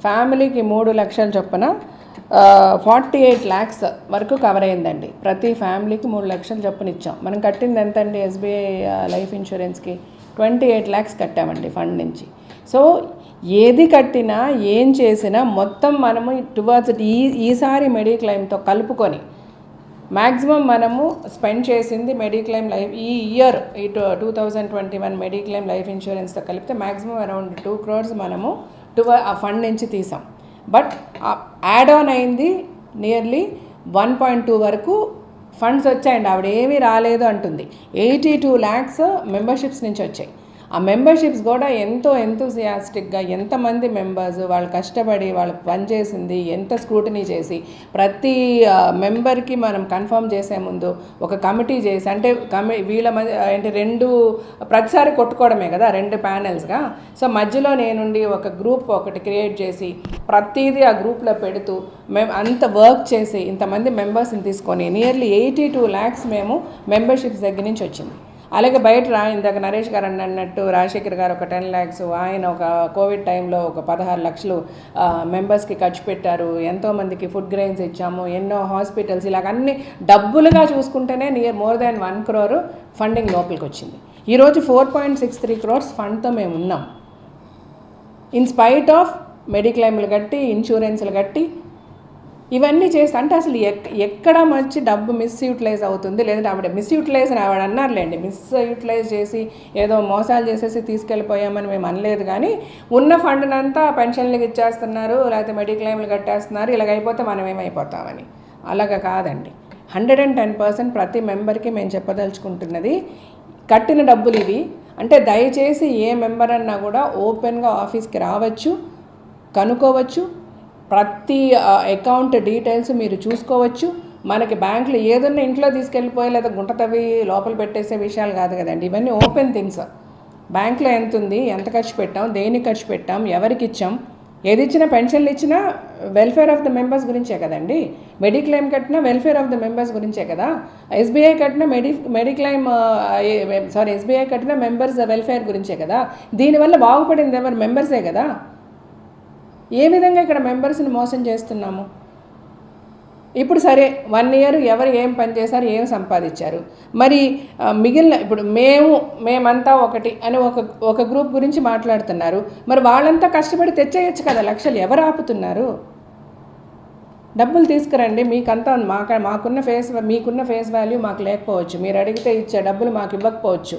ఫ్యామిలీకి 3 లక్షల చొప్పున 48 lakhs వరకు కవర్ అయిందండి. ప్రతి ఫ్యామిలీకి 3 లక్షల చొప్పున ఇచ్చాం. మనం కట్టింది ఎంత అండి ఎస్బీఐ లైఫ్ ఇన్సూరెన్స్కి? 28 lakhs కట్టామండి ఫండ్ నుంచి. సో ఏది కట్టినా ఏం చేసినా మొత్తం మనము టువర్డ్స్ ఈసారి మెడిక్లెయిమ్తో కలుపుకొని మ్యాక్సిమం మనము స్పెండ్ చేసింది మెడిక్లెయిమ్ లైఫ్ ఈ ఇయర్ 2021 మెడిక్లెయిమ్ లైఫ్ ఇన్సూరెన్స్తో కలిపితే మ్యాక్సిమం అరౌండ్ 2 crores మనము ఆ ఫండ్ నుంచి తీసాం. బట్ యాడ్ ఆన్ అయింది నియర్లీ 1.2 వరకు ఫండ్స్ వచ్చాయండి. ఆవిడ ఏమీ రాలేదు అంటుంది. 82 lakhs మెంబర్షిప్స్ నుంచి వచ్చాయి. ఆ మెంబర్షిప్స్ కూడా ఎంతో ఎంతూసియాస్టిక్గా ఎంతమంది మెంబర్స్ వాళ్ళు కష్టపడి వాళ్ళు పనిచేసింది, ఎంత స్క్రూటినీ చేసి ప్రతి మెంబర్కి మనం కన్ఫర్మ్ చేసే ముందు ఒక కమిటీ చేసి, అంటే వీళ్ళ మధ్య అంటే ప్రతిసారి కొట్టుకోవడమే కదా 2 panelsగా. సో మధ్యలో నేనుండి ఒక గ్రూప్ ఒకటి క్రియేట్ చేసి ప్రతిదీ ఆ గ్రూప్లో పెడుతూ మేము అంత వర్క్ చేసి ఇంతమంది మెంబర్స్ని తీసుకొని నియర్లీ 82 lakhs మేము మెంబర్షిప్స్ దగ్గర నుంచి వచ్చింది. అలాగే బయట ఇందాక నరేష్ గారు అన్నట్టు రాజశేఖర్ గారు ఒక 10 lakhs, ఆయన ఒక కోవిడ్ టైంలో ఒక 16 లక్షలు మెంబర్స్కి ఖర్చు పెట్టారు. ఎంతోమందికి ఫుడ్ గ్రెయిన్స్ ఇచ్చాము, ఎన్నో హాస్పిటల్స్, ఇలాగ అన్ని డబ్బులుగా చూసుకుంటేనే మోర్ దాన్ 1 crore ఫండింగ్ లోపలికి వచ్చింది. ఈరోజు 4.63 crores ఫండ్తో మేము ఉన్నాం. ఇన్ స్పైట్ ఆఫ్ మెడిక్లెయిమ్లు కట్టి ఇన్సూరెన్స్లు కట్టి ఇవన్నీ చేస్తే అంటే అసలు ఎక్కడ మంచి డబ్బు మిస్యూటిలైజ్ అవుతుంది, లేదంటే ఆవిడ మిస్యూటిలైజ్ అని ఆవిడ అన్నారులేండి. మిస్యూటిలైజ్ చేసి ఏదో మోసాలు చేసేసి తీసుకెళ్ళిపోయామని మేము అనలేదు. కానీ ఉన్న ఫండ్నంతా పెన్షన్లకు ఇచ్చేస్తున్నారు, లేకపోతే మెడిక్లెయిమ్లు కట్టేస్తున్నారు, ఇలాగైపోతే మనం ఏమైపోతామని. అలాగా కాదండి. 110% ప్రతి మెంబర్కి మేము చెప్పదలుచుకుంటున్నది, కట్టిన డబ్బులు ఇవి అంటే దయచేసి ఏ మెంబర్ అన్నా కూడా ఓపెన్గా ఆఫీస్కి రావచ్చు, కనుక్కోవచ్చు, ప్రతి అకౌంట్ డీటెయిల్స్ మీరు చూసుకోవచ్చు. మనకి బ్యాంకులో ఏదన్నా ఇంట్లో తీసుకెళ్ళిపోయి లేదా గుంట తవ్వి లోపల పెట్టేసే విషయాలు కాదు కదండి, ఇవన్నీ ఓపెన్ థింగ్స్. బ్యాంకులో ఎంత ఉంది, ఎంత ఖర్చు పెట్టాం, దేనికి ఖర్చు పెట్టాం, ఎవరికి ఇచ్చాం, ఏది ఇచ్చినా పెన్షన్లు ఇచ్చినా వెల్ఫేర్ ఆఫ్ ద మెంబర్స్ గురించే కదండి. మెడిక్లెయిమ్ కట్టినా వెల్ఫేర్ ఆఫ్ ద మెంబర్స్ గురించే కదా. ఎస్బీఐ కట్టిన ఎస్బీఐ కట్టిన మెంబర్స్ వెల్ఫేర్ గురించే కదా. దీనివల్ల బాగుపడింది ఎవరు? మెంబర్సే కదా. ఏ విధంగా ఇక్కడ మెంబర్స్ని మోసం చేస్తున్నాము? ఇప్పుడు సరే 1 year ఎవరు ఏం పని చేశారు, ఏం సంపాదించారు, మరి మిగిలిన ఇప్పుడు మేమంతా ఒకటి అని ఒక గ్రూప్ గురించి మాట్లాడుతున్నారు. మరి వాళ్ళంతా కష్టపడి తెచ్చేయచ్చు కదా లక్షలు. ఎవరు ఆపుతున్నారు? డబ్బులు తీసుకురండి. మీకంతా మీకున్న ఫేస్ వాల్యూ మాకు లేకపోవచ్చు, మీరు అడిగితే ఇచ్చే డబ్బులు మాకు ఇవ్వకపోవచ్చు.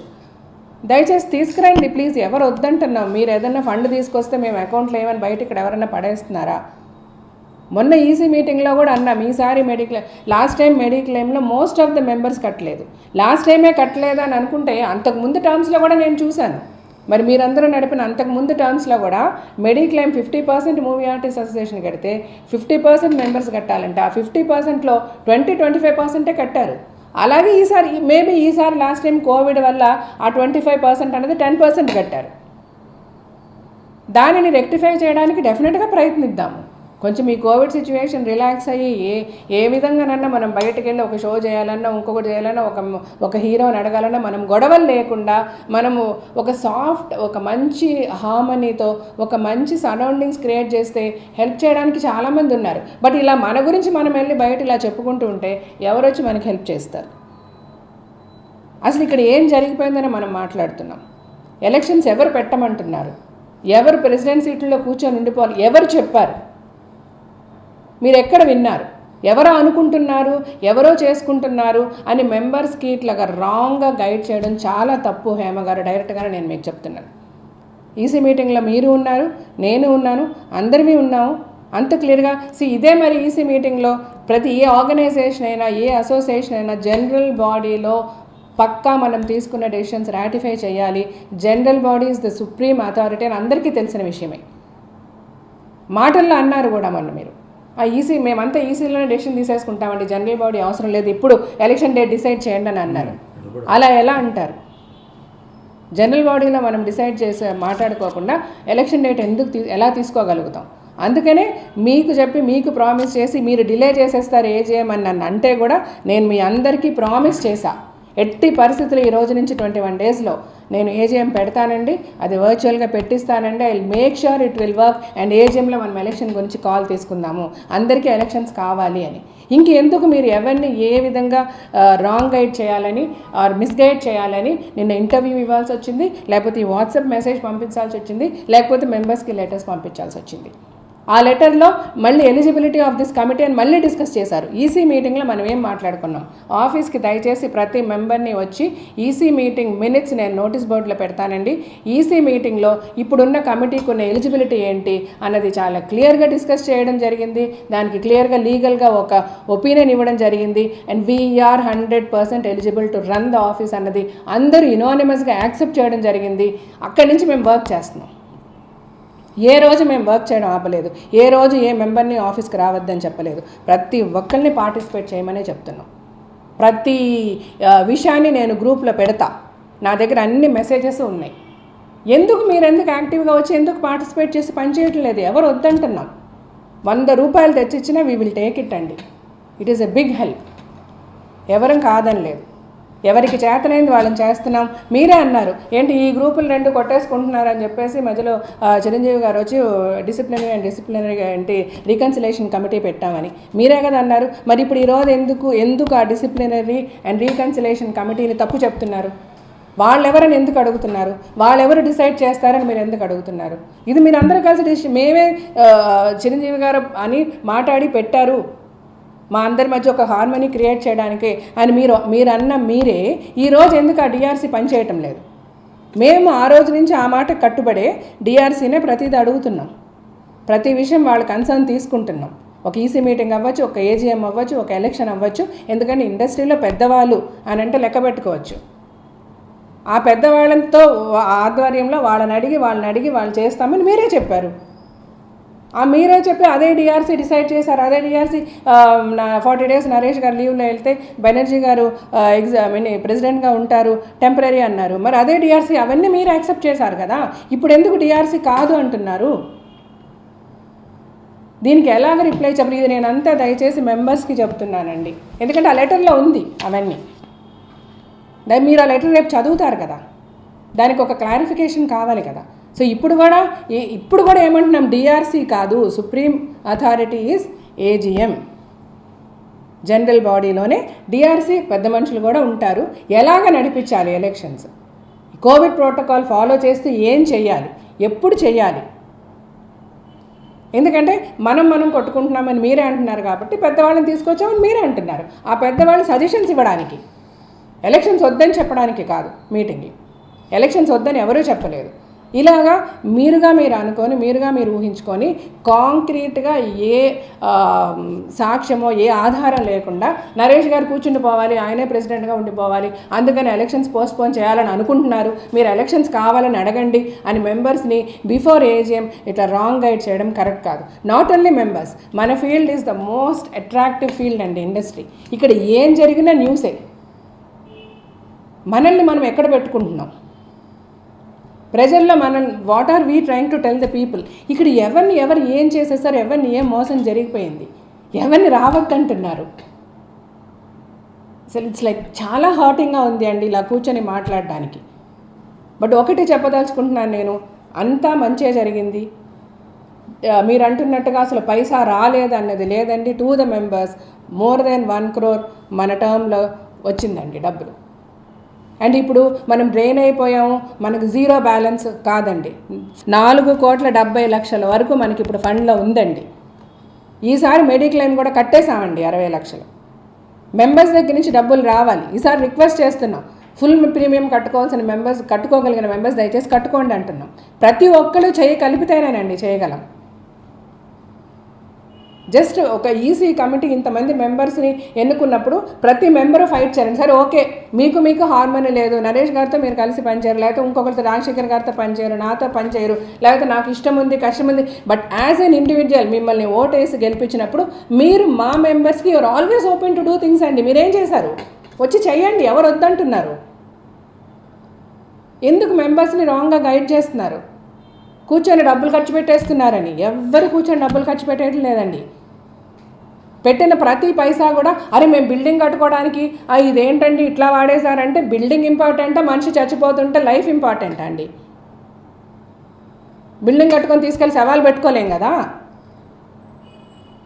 దయచేసి తీసుకురండి ప్లీజ్. ఎవరు వద్దంటున్నాం? మీరు ఏదన్నా ఫండ్ తీసుకొస్తే మేము అకౌంట్లో ఏమైనా బయట ఇక్కడ ఎవరన్నా పడేస్తున్నారా? మొన్న ఈసీ మీటింగ్లో కూడా అన్నాం, ఈసారి లాస్ట్ టైం మెడిక్లెయిమ్లో మోస్ట్ ఆఫ్ ద మెంబర్స్ కట్టలేదు. లాస్ట్ టైమే కట్టలేదు అని అనుకుంటే అంతకుముందు టర్మ్స్లో కూడా నేను చూశాను. మరి మీరందరూ నడిపిన అంతకుముందు టర్మ్స్లో కూడా మెడిక్లెయిమ్ 50% మూవీ ఆర్టిస్ట్ అసోసియేషన్ కడితే 50% మెంబర్స్ కట్టాలంటే ఆ 50%లో 20-25% కట్టారు. అలాగే ఈసారి లాస్ట్ టైం కోవిడ్ వల్ల ఆ 25% అనేది 10% కట్టారు. దానిని రెక్టిఫై చేయడానికి డెఫినెట్గా ప్రయత్నిద్దాము. కొంచెం ఈ కోవిడ్ సిచ్యువేషన్ రిలాక్స్ అయ్యి ఏ విధంగానన్నా మనం బయటకు వెళ్ళి ఒక షో చేయాలన్నా, ఇంకొకటి చేయాలన్నా, ఒక హీరోని అడగాలన్నా మనం గొడవలు లేకుండా మనము ఒక మంచి హార్మనీతో ఒక మంచి సరౌండింగ్స్ క్రియేట్ చేస్తే హెల్ప్ చేయడానికి చాలామంది ఉన్నారు. బట్ ఇలా మన గురించి మనం వెళ్ళి బయట ఇలా చెప్పుకుంటూ ఉంటే ఎవరు వచ్చి మనకి హెల్ప్ చేస్తారు? అసలు ఇక్కడ ఏం జరిగిపోయిందని మనం మాట్లాడుతున్నాం. ఎలక్షన్స్ ఎవరు పెట్టమంటున్నారు? ఎవరు ప్రెసిడెంట్ సీట్లో కూర్చొని ఉండిపోవాలి? ఎవరు చెప్పారు? మీరు ఎక్కడ విన్నారు? ఎవరో అనుకుంటున్నారు, ఎవరో చేసుకుంటున్నారు అని మెంబర్స్కి ఇట్లాగా రాంగ్గా గైడ్ చేయడం చాలా తప్పు. హేమ గారు, డైరెక్ట్గానే నేను మీకు చెప్తున్నాను. ఈసీ మీటింగ్లో మీరు ఉన్నారు, నేను ఉన్నాను, అందరివి ఉన్నాము. అంత క్లియర్గా ఇదే మరి ఈసీ మీటింగ్లో ప్రతి ఏ ఆర్గనైజేషన్ అయినా, ఏ అసోసియేషన్ అయినా జనరల్ బాడీలో పక్కా మనం తీసుకున్న డెసిషన్స్ రాటిఫై చేయాలి. General body is the supreme authority అని అందరికీ తెలిసిన విషయమే. మాటల్లో అన్నారు కూడా మొన్న మీరు, మేమంతా ఈసీలోనే డెసిషన్ తీసేసుకుంటామండి, జనరల్ బాడీ అవసరం లేదు, ఇప్పుడు ఎలక్షన్ డేట్ డిసైడ్ చేయండి అని అన్నారు. అలా ఎలా అంటారు? జనరల్ బాడీలో మనం డిసైడ్ మాట్లాడుకోకుండా ఎలక్షన్ డేట్ ఎలా తీసుకోగలుగుతాం? అందుకనే మీకు చెప్పి మీకు ప్రామిస్ చేసి మీరు డిలే చేసేస్తారు ఏజీఎం అని నన్ను అంటే కూడా నేను మీ అందరికీ ప్రామిస్ చేశా, ఎట్టి పరిస్థితులు ఈ రోజు నుంచి 21 daysలో నేను ఏజీఎం పెడతానండి, అది వర్చువల్గా పెట్టిస్తానండి. I will make sure it will work. And ఏజీఎంలో మనం ఎలక్షన్ గురించి కాల్ తీసుకుందాము, అందరికీ ఎలక్షన్స్ కావాలి అని. ఇంకెందుకు మీరు ఎవరిని ఏ విధంగా రాంగ్ గైడ్ చేయాలని ఆర్ మిస్గైడ్ చేయాలని నిన్న ఇంటర్వ్యూ ఇవ్వాల్సి వచ్చింది, లేకపోతే ఈ వాట్సాప్ మెసేజ్ పంపించాల్సి వచ్చింది, లేకపోతే మెంబర్స్కి లెటర్స్ పంపించాల్సి వచ్చింది. ఆ లెటర్లో మళ్ళీ ఎలిజిబిలిటీ ఆఫ్ దిస్ కమిటీ అని మళ్ళీ డిస్కస్ చేశారు. ఈసీ మీటింగ్లో మనం ఏం మాట్లాడుకున్నాం? ఆఫీస్కి దయచేసి ప్రతి మెంబర్ని వచ్చి ఈసీ మీటింగ్ మినిట్స్ నేను నోటీస్ బోర్డులో పెడతానండి. ఈసీ మీటింగ్లో ఇప్పుడున్న కమిటీకి ఉన్న ఎలిజిబిలిటీ ఏంటి అన్నది చాలా క్లియర్గా డిస్కస్ చేయడం జరిగింది. దానికి క్లియర్గా లీగల్గా ఒక ఒపీనియన్ ఇవ్వడం జరిగింది. And we're 100% eligible to run the office అన్నది అందరూ యునానిమస్గా యాక్సెప్ట్ చేయడం జరిగింది. అక్కడి నుంచి మేము వర్క్ చేస్తున్నాం. ఏ రోజు మేము వర్క్ చేయడం ఆపలేదు, ఏ రోజు ఏ మెంబర్ని ఆఫీస్కి రావద్దని చెప్పలేదు. ప్రతి ఒక్కరిని పార్టిసిపేట్ చేయమనే చెప్తున్నాం. ప్రతి విషయాన్ని నేను గ్రూప్లో పెడతా, నా దగ్గర అన్ని మెసేజెస్ ఉన్నాయి. మీరు ఎందుకు యాక్టివ్గా వచ్చి ఎందుకు పార్టిసిపేట్ చేసి పనిచేయటం లేదు? ఎవరు వద్దంటున్నాం? 100 రూపాయలు తెచ్చిచ్చినా వీ విల్ టేక్ ఇట్ అండి. It is a big help. ఎవరం కాదని లేదు, ఎవరికి చేతనైంది వాళ్ళని చేస్తున్నాం. మీరే అన్నారు ఏంటి ఈ గ్రూపులు 2 కొట్టేసుకుంటున్నారని చెప్పేసి మధ్యలో చిరంజీవి గారు వచ్చి డిసిప్లినరీ ఏంటి రీకన్సిలేషన్ కమిటీ పెట్టామని మీరే కదా అన్నారు. మరి ఇప్పుడు ఈరోజు ఎందుకు ఆ డిసిప్లినరీ అండ్ రీకన్సిలేషన్ కమిటీని తప్పు చెప్తున్నారు? వాళ్ళెవరని ఎందుకు అడుగుతున్నారు? వాళ్ళెవరు డిసైడ్ చేస్తారని మీరు ఎందుకు అడుగుతున్నారు? ఇది మీరు అందరూ కలిసి మేమే చిరంజీవి గారు అని మాట్లాడి పెట్టారు, మా అందరి మధ్య ఒక హార్మనీ క్రియేట్ చేయడానికి అని మీరన్న మీరే ఈరోజు ఎందుకు ఆ డిఆర్సీ పనిచేయటం లేదు? మేము ఆ రోజు నుంచి ఆ మాట కట్టుబడే డిఆర్సీనే ప్రతిదీ అడుగుతున్నాం, ప్రతి విషయం వాళ్ళ కన్సర్న్ తీసుకుంటున్నాం. ఒక ఈసీ మీటింగ్ అవ్వచ్చు, ఒక ఏజీఎం అవ్వచ్చు, ఒక ఎలక్షన్ అవ్వచ్చు. ఎందుకంటే ఇండస్ట్రీలో పెద్దవాళ్ళు అని అంటే లెక్క పెట్టుకోవచ్చు. ఆ పెద్దవాళ్ళతో ఆధ్వర్యంలో వాళ్ళని అడిగి వాళ్ళు చేస్తామని మీరే చెప్పారు. మీరే చెప్పి అదే డిఆర్సీ డిసైడ్ చేశారు. అదే డిఆర్సీ 40 days నరేష్ గారు లీవ్లో వెళ్తే బెనర్జీ గారు ప్రెసిడెంట్గా ఉంటారు టెంపరీ అన్నారు. మరి అదే డిఆర్సీ అవన్నీ మీరు యాక్సెప్ట్ చేశారు కదా. ఇప్పుడు ఎందుకు డిఆర్సీ కాదు అంటున్నారు? దీనికి ఎలాగ రిప్లై చెప్పరు? ఇది నేను అంతా దయచేసి మెంబర్స్కి చెప్తున్నానండి. ఎందుకంటే ఆ లెటర్లో ఉంది అవన్నీ. మీరు ఆ లెటర్ రేపు చదువుతారు కదా, దానికి ఒక క్లారిఫికేషన్ కావాలి కదా. సో ఇప్పుడు కూడా ఏమంటున్నాం, డిఆర్సీ కాదు, supreme authority is AGM. General బాడీలోనే డిఆర్సీ పెద్ద మనుషులు కూడా ఉంటారు. ఎలాగ నడిపించాలి ఎలక్షన్స్, కోవిడ్ ప్రోటోకాల్ ఫాలో చేస్తూ ఏం చేయాలి, ఎప్పుడు చేయాలి. ఎందుకంటే మనం కొట్టుకుంటున్నామని మీరే అంటున్నారు కాబట్టి పెద్దవాళ్ళని తీసుకొచ్చామని మీరే అంటున్నారు. ఆ పెద్దవాళ్ళు సజెషన్స్ ఇవ్వడానికి, ఎలక్షన్స్ వద్దని చెప్పడానికి కాదు. మీటింగ్లు ఎలక్షన్స్ వద్దని ఎవరూ చెప్పలేదు. ఇలాగా మీరు అనుకొని మీరు ఊహించుకొని కాంక్రీట్గా ఏ సాక్ష్యమో ఏ ఆధారం లేకుండా నరేష్ గారు కూర్చుండిపోవాలి, ఆయనే ప్రెసిడెంట్గా ఉండిపోవాలి, అందుకని ఎలక్షన్స్ పోస్ట్పోన్ చేయాలని అనుకుంటున్నారు, మీరు ఎలక్షన్స్ కావాలని అడగండి అని మెంబర్స్ని బిఫోర్ ఏజీఎం ఇట్లా రాంగ్ గైడ్ చేయడం కరెక్ట్ కాదు. నాట్ ఓన్లీ మెంబర్స్, మన field is the most attractive field అండి ఇండస్ట్రీ. ఇక్కడ ఏం జరిగినా న్యూసే. మనల్ని మనం ఎక్కడ పెట్టుకుంటున్నాం ప్రజల్లో, what are we trying to tell the people. ఇక్కడ ఎవరు ఏం చేసేసారు, ఎవరిని ఏం మోసం జరిగిపోయింది, ఎవరిని రావద్దంటున్నారు. అసలు ఇట్స్ లైక్ చాలా హాటింగ్గా ఉంది అండి ఇలా కూర్చొని మాట్లాడడానికి. బట్ ఒకటి చెప్పదలుచుకుంటున్నాను నేను, అంతా మంచిగా జరిగింది. మీరు అంటున్నట్టుగా అసలు పైసా రాలేదు అన్నది లేదండి. To the members more than 1 crore మన టర్మ్లో వచ్చిందండి డబ్బులు. అండ్ ఇప్పుడు మనం డ్రైన్ అయిపోయాము, మనకు జీరో బ్యాలెన్స్ కాదండి. 4,70,00,000 వరకు మనకి ఇప్పుడు ఫండ్లో ఉందండి. ఈసారి మెడిక్లెయిమ్ కూడా కట్టేశామండి 60 లక్షలు. మెంబర్స్ దగ్గర నుంచి డబ్బులు రావాలి. ఈసారి రిక్వెస్ట్ చేస్తున్నాం, ఫుల్ ప్రీమియం కట్టుకోవాల్సిన మెంబర్స్, కట్టుకోగలిగిన మెంబర్స్ దయచేసి కట్టుకోండి అంటున్నాం. ప్రతి ఒక్కరు కలిపితేనేనండి చేయగలం. జస్ట్ ఒక ఈసీ కమిటీ ఇంతమంది మెంబర్స్ని ఎన్నుకున్నప్పుడు ప్రతి మెంబరు ఫైట్ చేయండి. సరే ఓకే, మీకు హార్మోనీ లేదు, నరేష్ గారితో మీరు కలిసి పనిచేయరు, లేకపోతే ఇంకొకరితో రాజశేఖర్ గారితో పనిచేయరు, నాతో పనిచేయరు, లేకపోతే నాకు ఇష్టం ఉంది కష్టం ఉంది. బట్ యాజ్ ఎన్ ఇండివిజువల్ మిమ్మల్ని ఓటేసి గెలిపించినప్పుడు మీరు మా మెంబర్స్కి you're always open to do things అండి. మీరేం చేశారు, వచ్చి చెయ్యండి. ఎవరు వద్దంటున్నారు? ఎందుకు మెంబర్స్ని రాంగ్గా గైడ్ చేస్తున్నారు? కూర్చొని డబ్బులు ఖర్చు పెట్టేస్తున్నారని. ఎవ్వరు కూర్చొని డబ్బులు ఖర్చు పెట్టేయడం లేదండి. పెట్టిన ప్రతి పైసా కూడా అరే మేము బిల్డింగ్ కట్టుకోవడానికి ఇదేంటండి ఇట్లా వాడేశారంటే, బిల్డింగ్ ఇంపార్టెంటా, మనిషి చచ్చిపోతుంటే లైఫ్ ఇంపార్టెంటా అండి? బిల్డింగ్ కట్టుకొని తీసుకెళ్ళి సవాలు పెట్టుకోలేం కదా.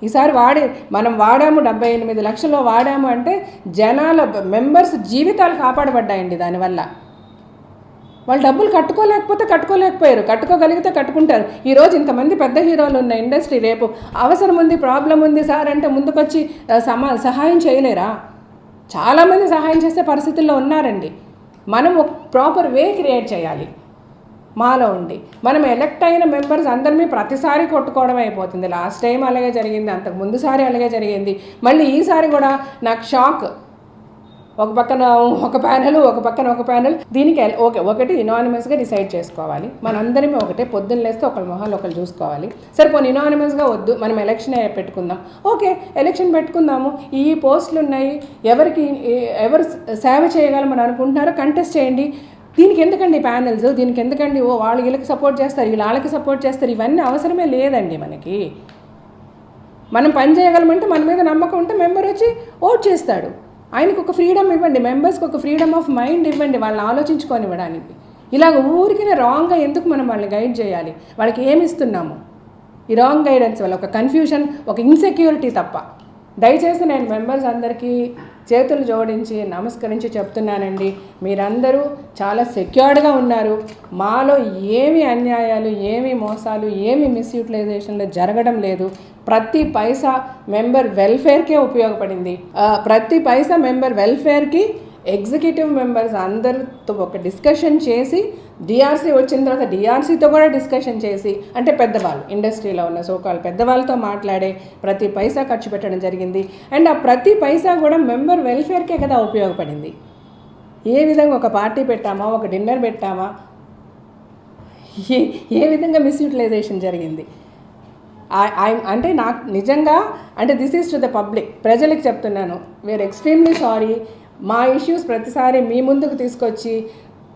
ఈసారి మనం వాడాము 78 లక్షలు వాడాము అంటే జనాల మెంబర్స్ జీవితాలు కాపాడబడ్డాయండి దానివల్ల. వాళ్ళు డబ్బులు కట్టుకోలేకపోయారు, కట్టుకోగలిగితే కట్టుకుంటారు. ఈరోజు ఇంతమంది పెద్ద హీరోలు ఉన్న ఇండస్ట్రీ రేపు అవసరం ఉంది, ప్రాబ్లం ఉంది సార్ అంటే ముందుకొచ్చి సహాయం చేయలేరా? చాలామంది సహాయం చేసే పరిస్థితుల్లో ఉన్నారండి. మనం ఒక ప్రాపర్ వే క్రియేట్ చేయాలి మాలో ఉండి. మనం ఎలక్ట్ అయిన మెంబర్స్ అందరినీ ప్రతిసారి కొట్టుకోవడం అయిపోతుంది. లాస్ట్ టైం అలాగే జరిగింది, అంతకు ముందుసారి అలాగే జరిగింది, మళ్ళీ ఈసారి కూడా నాకు షాక్. ఒక పక్కన ఒక ప్యానెల్, ఒక పక్కన ఒక ప్యానెల్. దీనికి ఒకటి ఇనానిమస్గా డిసైడ్ చేసుకోవాలి. మనందరిమీ ఒకటే, పొద్దున్న లేస్తే ఒకళ్ళ మొహాలు ఒకళ్ళు చూసుకోవాలి. సరే పోనీ ఇనానిమస్గా వద్దు, మనం ఎలక్షన్ పెట్టుకుందాం. ఓకే, ఎలక్షన్ పెట్టుకుందాము. ఈ పోస్టులు ఉన్నాయి, ఎవరు సేవ చేయగలమని అనుకుంటున్నారో కంటెస్ట్ చేయండి. దీనికి ఎందుకండి ప్యానెల్స్, దీనికి ఎందుకండి వాళ్ళు వీళ్ళకి సపోర్ట్ చేస్తారు, వీళ్ళు వాళ్ళకి సపోర్ట్ చేస్తారు, ఇవన్నీ అవసరమే లేదండి. మనం పని చేయగలమంటే మన మీద నమ్మకం ఉంటే మెంబర్ వచ్చి ఓట్ చేస్తాడు. ఆయనకు ఒక ఫ్రీడమ్ ఇవ్వండి, మెంబర్స్కి ఒక ఫ్రీడమ్ ఆఫ్ మైండ్ ఇవ్వండి, వాళ్ళని ఆలోచించుకొని ఇవ్వడానికి. ఇలాగ ఊరికినే రాంగ్గా ఎందుకు మనం వాళ్ళని గైడ్ చేయాలి? వాళ్ళకి ఏమి ఇస్తున్నాము? ఈ రాంగ్ గైడెన్స్ వల్ల ఒక కన్ఫ్యూషన్, ఒక ఇన్సెక్యూరిటీ తప్ప. దయచేసి నేను మెంబర్స్ అందరికీ చేతులు జోడించి నమస్కరించి చెప్తున్నానండి, మీరందరూ చాలా సెక్యూర్డ్గా ఉన్నారు. మాలో ఏమి అన్యాయాలు, ఏమి మోసాలు, ఏమి మిస్యూటిలైజేషన్లు జరగడం లేదు. ప్రతి పైసా మెంబర్ వెల్ఫేర్కే ఉపయోగపడింది. ప్రతి పైసా మెంబర్ వెల్ఫేర్కి ఎగ్జిక్యూటివ్ మెంబర్స్ అందరితో ఒక డిస్కషన్ చేసి డిఆర్సీ వచ్చిన తర్వాత డిఆర్సీతో కూడా డిస్కషన్ చేసి, అంటే పెద్దవాళ్ళు ఇండస్ట్రీలో ఉన్న సోకాల్ పెద్దవాళ్ళతో మాట్లాడే ప్రతి పైసా ఖర్చు పెట్టడం జరిగింది. అండ్ ఆ ప్రతి పైసా కూడా మెంబర్ వెల్ఫేర్కే కదా ఉపయోగపడింది. ఏ విధంగా ఒక పార్టీ పెట్టామా, ఒక డిన్నర్ పెట్టామా, ఏ విధంగా మిస్యూటిలైజేషన్ జరిగింది అంటే నాకు నిజంగా అంటే this is to the public, ప్రజలకు చెప్తున్నాను, వీఆర్ ఎక్స్ట్రీమ్లీ సారీ. మా ఇష్యూస్ ప్రతిసారి మీ ముందుకు తీసుకొచ్చి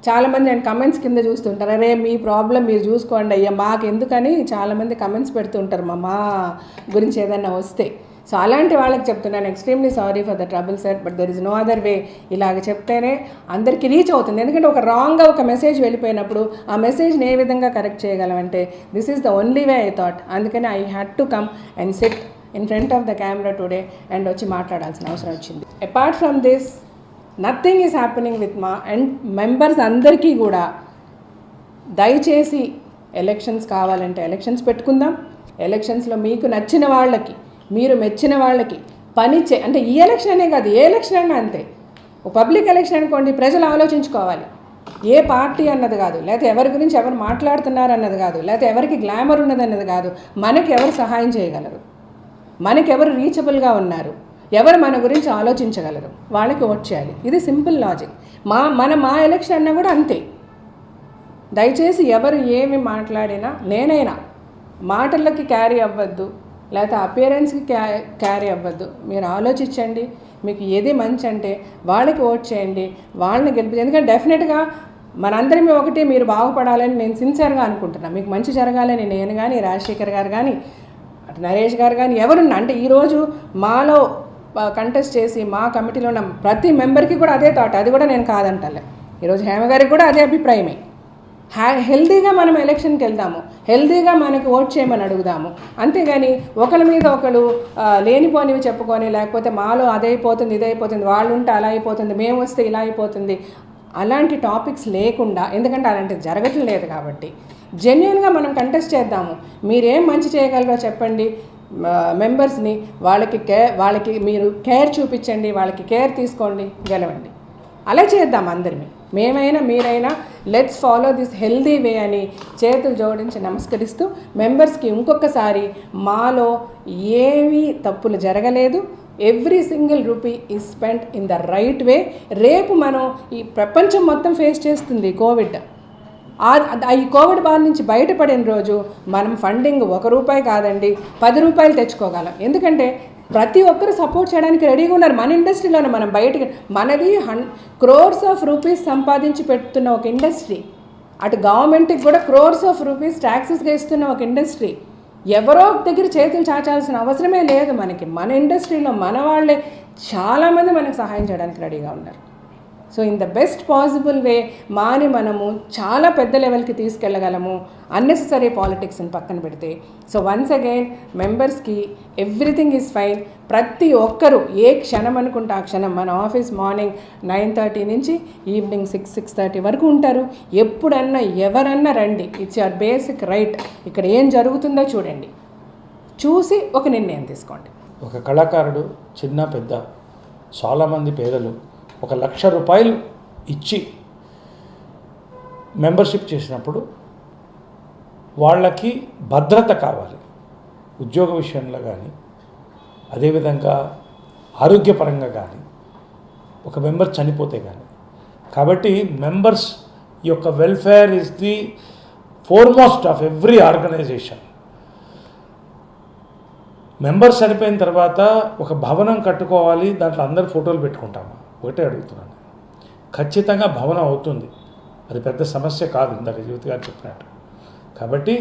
చాలామంది నేను కమెంట్స్ కింద చూస్తుంటారు, అరే మీ ప్రాబ్లం మీరు చూసుకోండి అయ్యా మాకు ఎందుకని చాలామంది కమెంట్స్ పెడుతుంటారు మా గురించి ఏదన్నా వస్తే. సో అలాంటి వాళ్ళకి చెప్తున్నాను, extremely sorry for the trouble sir, but there is no other way. ఇలాగ చెప్తేనే అందరికీ రీచ్ అవుతుంది. ఎందుకంటే ఒక రాంగ్గా ఒక మెసేజ్ వెళ్ళిపోయినప్పుడు ఆ మెసేజ్ని ఏ విధంగా కరెక్ట్ చేయగలమంటే this is the only way I thought. అందుకని I had to come and sit in front of the camera today and వచ్చి మాట్లాడాల్సిన అవసరం వచ్చింది. Apart from this nothing is happening with మా అండ్ మెంబర్స్ అందరికీ కూడా దయచేసి ఎలక్షన్స్ కావాలంటే ఎలక్షన్స్ పెట్టుకుందాం. ఎలక్షన్స్లో మీకు నచ్చిన వాళ్ళకి, మీరు మెచ్చిన వాళ్ళకి అంటే ఈ ఎలక్షన్ అనే కాదు, ఏ ఎలక్షన్ అయినా అంతే. ఒక పబ్లిక్ ఎలక్షన్ అనుకోండి, ప్రజలు ఆలోచించుకోవాలి. ఏ పార్టీ అన్నది కాదు, లేకపోతే ఎవరి గురించి ఎవరు మాట్లాడుతున్నారు అన్నది కాదు, లేకపోతే ఎవరికి గ్లామర్ ఉన్నది అన్నది కాదు, మనకి ఎవరు సహాయం చేయగలరు, మనకి ఎవరు రీచబుల్గా ఉన్నారు, ఎవరు మన గురించి ఆలోచించగలరు, వాళ్ళకి ఓట్ చేయాలి. ఇది సింపుల్ లాజిక్. మా ఎలక్షన్ అన్నా కూడా అంతే. దయచేసి ఎవరు ఏమి మాట్లాడినా, నేనైనా మాటలకి క్యారీ అవ్వద్దు, లేకపోతే అపియరెన్స్కి క్యారీ అవ్వద్దు. మీరు ఆలోచించండి, మీకు ఏది మంచి అంటే వాళ్ళకి ఓట్ చేయండి, వాళ్ళని గెలిపించండి. ఎందుకంటే డెఫినెట్గా మనందరిమీ ఒకటి, మీరు బాగుపడాలని నేను సిన్సియర్గా అనుకుంటున్నాను. మీకు మంచి జరగాలని నేను కానీ, రాజశేఖర్ గారు కానీ, అటు నరేష్ గారు కానీ ఎవరున్నా, అంటే ఈరోజు మాలో కంటెస్ట్ చేసి మా కమిటీలో ఉన్న ప్రతి మెంబర్కి కూడా అదే థాట్, అది కూడా నేను కాదంటలే. ఈరోజు హేమ గారికి కూడా అదే అభిప్రాయమే. హెల్దీగా మనం ఎలక్షన్కి వెళ్దాము, హెల్దీగా మనకి ఓట్ చేయమని అడుగుదాము. అంతేగాని ఒకరి మీద ఒకరు లేనిపోనివి చెప్పుకొని, లేకపోతే మాలో అదైపోతుంది ఇదైపోతుంది, వాళ్ళు ఉంటే అలా అయిపోతుంది, మేము వస్తే ఇలా అయిపోతుంది, అలాంటి టాపిక్స్ లేకుండా, ఎందుకంటే అలాంటిది జరగట్లేదు కాబట్టి జెన్యున్గా మనం కంటెస్ట్ చేద్దాము. మీరేం మంచి చేయగలరో చెప్పండి. మెంబర్స్ని వాళ్ళకి మీరు కేర్ చూపించండి, వాళ్ళకి కేర్ తీసుకోండి, గెలవండి. అలా చేద్దాం అందరినీ, మేమైనా మీరైనా. Let's follow this healthy way అని చేతులు జోడించి నమస్కరిస్తూ మెంబర్స్కి ఇంకొకసారి మాలో ఏమీ తప్పులు జరగలేదు, every single rupee is spent in the right way. రేపు మనం ఈ ప్రపంచం మొత్తం ఫేస్ చేస్తుంది కోవిడ్. ఈ కోవిడ్ బారి నుంచి బయటపడిన రోజు మనం ఫండింగ్ 1 రూపాయి కాదండి 10 రూపాయలు తెచ్చుకోగలం. ఎందుకంటే ప్రతి ఒక్కరు సపోర్ట్ చేయడానికి రెడీగా ఉన్నారు. మన ఇండస్ట్రీలోనే మనం బయటకి, మనది crores of rupees సంపాదించి పెడుతున్న ఒక ఇండస్ట్రీ, అటు గవర్నమెంట్కి కూడా crores of rupees ట్యాక్సెస్గా ఇస్తున్న ఒక ఇండస్ట్రీ. ఎవరో దగ్గర చేతులు చాచాల్సిన అవసరమే లేదు మనకి. మన ఇండస్ట్రీలో మన వాళ్ళే చాలామంది మనకు సహాయం చేయడానికి రెడీగా ఉన్నారు. So in the best possible way మాని మనము చాలా పెద్ద లెవెల్కి తీసుకెళ్ళగలము, అన్నెసెసరీ పాలిటిక్స్ని పక్కన పెడితే. సో వన్స్ అగైన్ మెంబర్స్కి ఎవ్రీథింగ్ ఈజ్ ఫైన్. ప్రతి ఒక్కరూ ఏ క్షణం అనుకుంటే ఆ క్షణం, మన ఆఫీస్ మార్నింగ్ 9:30 నుంచి ఈవినింగ్ 6-6:30 వరకు ఉంటారు. ఎప్పుడన్నా ఎవరన్నా రండి, ఇట్స్ యువర్ బేసిక్ రైట్. ఇక్కడ ఏం జరుగుతుందో చూడండి, చూసి ఒక నిర్ణయం తీసుకోండి.
ఒక కళాకారుడు చిన్న పెద్ద చాలామంది పేదలు 1,00,000 రూపాయలు ఇచ్చి మెంబర్షిప్ చేసినప్పుడు వాళ్ళకి భద్రత కావాలి, ఉద్యోగ విషయంలో కానీ, అదేవిధంగా ఆరోగ్యపరంగా కానీ, ఒక మెంబర్ చనిపోతే కానీ. కాబట్టి మెంబర్స్ యొక్క welfare is the foremost of every organisation. Members చనిపోయిన తర్వాత ఒక భవనం కట్టుకోవాలి, దాంట్లో అందరు ఫోటోలు పెట్టుకుంటాము. ఒకటే అడుగుతున్నాను, ఖచ్చితంగా భవనం అవుతుంది, అది పెద్ద సమస్య కాదు, ఇందాక జ్యోతి గారు చెప్పినట్టు. కాబట్టి